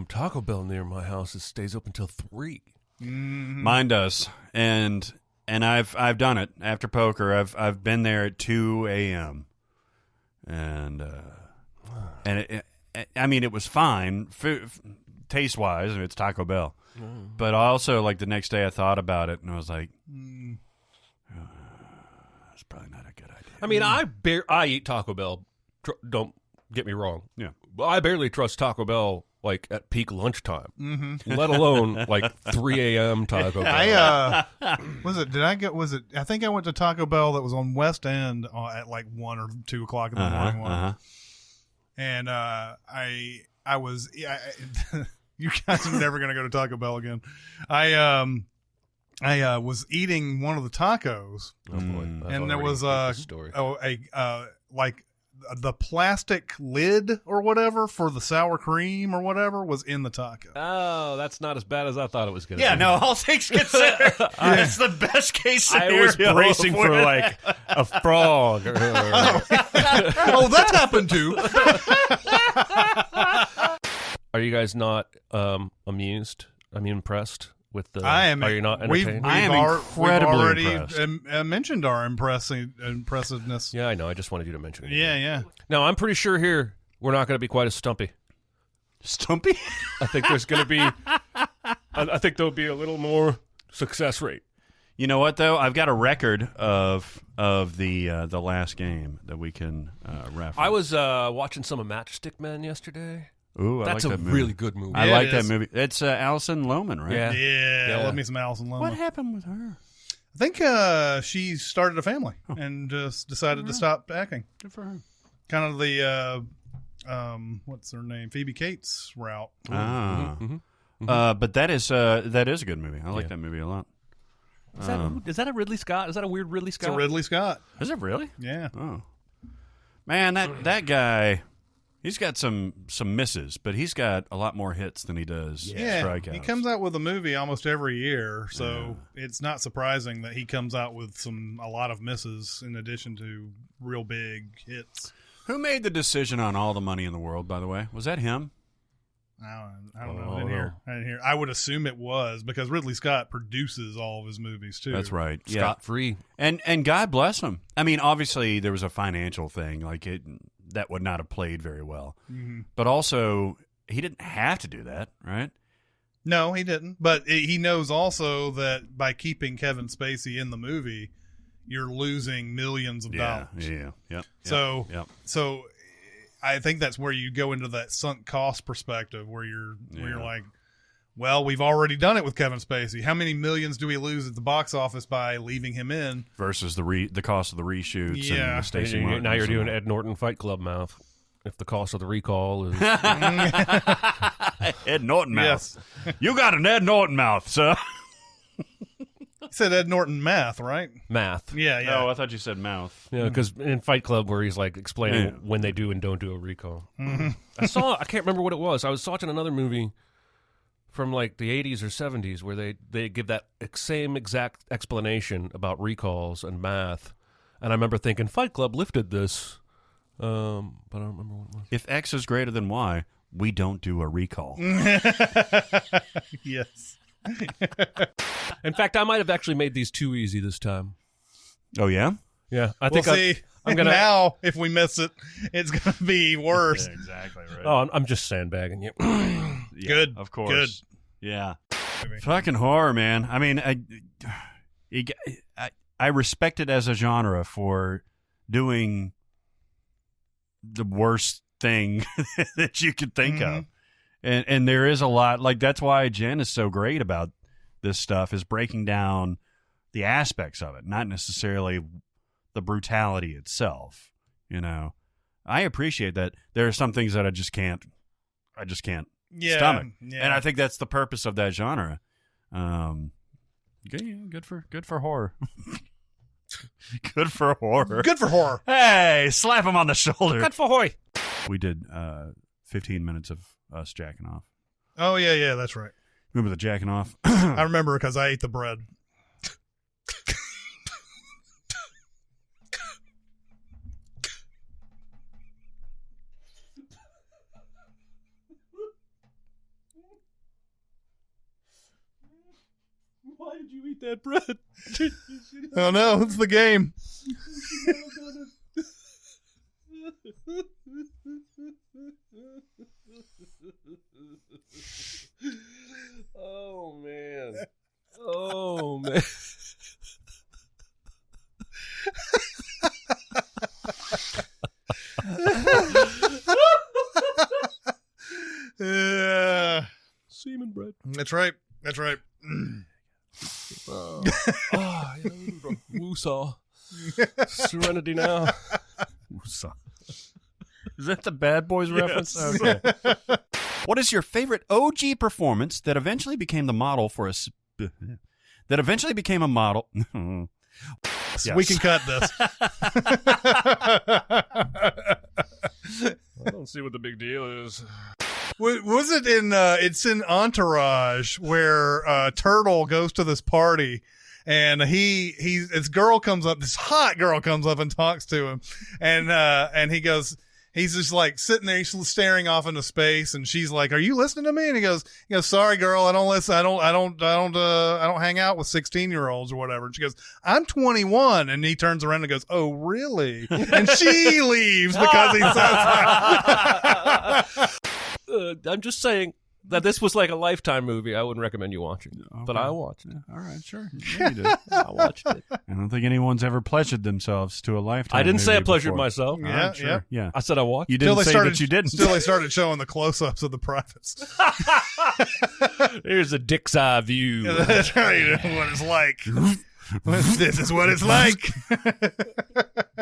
Taco Bell near my house stays open till 3. Mine does, and I've done it after poker. I've been there at 2 a.m. and it was fine taste wise. It's Taco Bell, but also like the next day I thought about it and I was like, that's probably not a good idea. I mean, I eat Taco Bell. Don't get me wrong. Yeah, I barely trust Taco Bell like at peak lunchtime, let alone like 3 a.m. Taco Bell. I think I went to Taco Bell that was on West End at like 1 or 2 o'clock in the morning. And I was you guys are never going to go to Taco Bell again. I was eating one of the tacos. Oh boy! And there was like the plastic lid or whatever for the sour cream or whatever was in the taco. Oh, that's not as bad as I thought it was going to be. Yeah, no, all things considered, it's the best case scenario. I was bracing for like a frog. Oh, that happened too. Are you guys not amused? I mean, impressed with the? I am. Are you not entertained? I am incredibly impressed. We've already mentioned our impressiveness. Yeah, I know. I just wanted you to mention it. Yeah. Now, I'm pretty sure here we're not going to be quite as stumpy. Stumpy? I think there's going to be. I think there'll be a little more success rate. You know what though? I've got a record of the last game that we can reference. I was watching some of Matchstick Men yesterday. Ooh, that's like a that movie. really good movie. I like that movie. It's Alison Lohman, right? Yeah. Love me some Alison Lohman. What happened with her? I think she started a family and just decided to stop acting. Good for her. Kind of the what's her name? Phoebe Cates route. But that is a good movie. I like that movie a lot. Is that a Ridley Scott? Is that a weird Ridley Scott? It's a Ridley Scott. Is it really? Yeah. Oh, man, that guy. He's got some misses, but he's got a lot more hits than he does strikeouts. He comes out with a movie almost every year, so it's not surprising that he comes out with a lot of misses in addition to real big hits. Who made the decision on All the Money in the World, by the way? Was that him? I don't know. I didn't hear. I would assume it was because Ridley Scott produces all of his movies too. That's right. Scot-free. And God bless him. I mean, obviously there was a financial thing, like that would not have played very well. Mm-hmm. But also, he didn't have to do that, right? No, he didn't. But he knows also that by keeping Kevin Spacey in the movie, you're losing millions of dollars. Yeah. So I think that's where you go into that sunk cost perspective where you're like, well, we've already done it with Kevin Spacey. How many millions do we lose at the box office by leaving him in? Versus the cost of the reshoots and the Stacey Martin. Now you're doing Ed Norton Fight Club mouth. If the cost of the recall is... Ed Norton mouth. Yes. You got an Ed Norton mouth, sir. said Ed Norton math, right? Math. Yeah, yeah. Oh, I thought you said mouth. Yeah, because in Fight Club, where he's like explaining when they do and don't do a recall. Mm-hmm. I can't remember what it was. I was watching another movie from like the 80s or 70s where they give that same exact explanation about recalls and math. And I remember thinking Fight Club lifted this, but I don't remember what it was. If X is greater than Y, we don't do a recall. Yes. In fact, I might have actually made these too easy this time. Oh, yeah? Yeah, I We'll think see. I'm gonna. Now, if we miss it, it's going to be worse. Yeah, exactly right. Oh, I'm just sandbagging you. Yeah, Good. Of course. Good. Yeah. Fucking horror, man. I mean, I respect it as a genre for doing the worst thing that you could think of. And there is a lot, like, that's why Jen is so great about this stuff, is breaking down the aspects of it, not necessarily the brutality itself. You know, I appreciate that. There are some things that I just can't stomach. Yeah. And I think that's the purpose of that genre. Good for horror. Good for horror. Good for horror. Hey, slap him on the shoulder. Good for hoy. We did 15 minutes of us jacking off. Oh, yeah, that's right. Remember the jacking off? I remember because I ate the bread. Why did you eat that bread? Oh, no, it's the game. Oh, man. Oh, man. Semen bread. That's right. That's right. Woosah. Serenity now. Woosah. Is that the Bad Boys reference? Okay. What is your favorite OG performance that eventually became the model for that eventually became a model? Yes. We can cut this. I don't see what the big deal is. Was it in? It's in Entourage where Turtle goes to this party, and this hot girl comes up and talks to him, and he goes. He's just like sitting there, he's staring off into space, and she's like, "Are you listening to me?" And he goes, "Sorry, girl, I don't listen. I don't hang out with 16-year-olds or whatever." And she goes, "I'm 21," and he turns around and goes, "Oh, really?" And she leaves because he says that. I'm just saying that this was like a Lifetime movie. I wouldn't recommend you watching, but I watched it. All right, sure. Yeah, you did. I watched it. I don't think anyone's ever pleasured themselves to a Lifetime. I didn't say I movie pleasured before. myself. Yeah, Sure. Yeah. I said I watched. You didn't say that you didn't. Still, they started showing the close-ups of the privates. Here's a dick's eye view. That's right. What it's like. This is what it's like.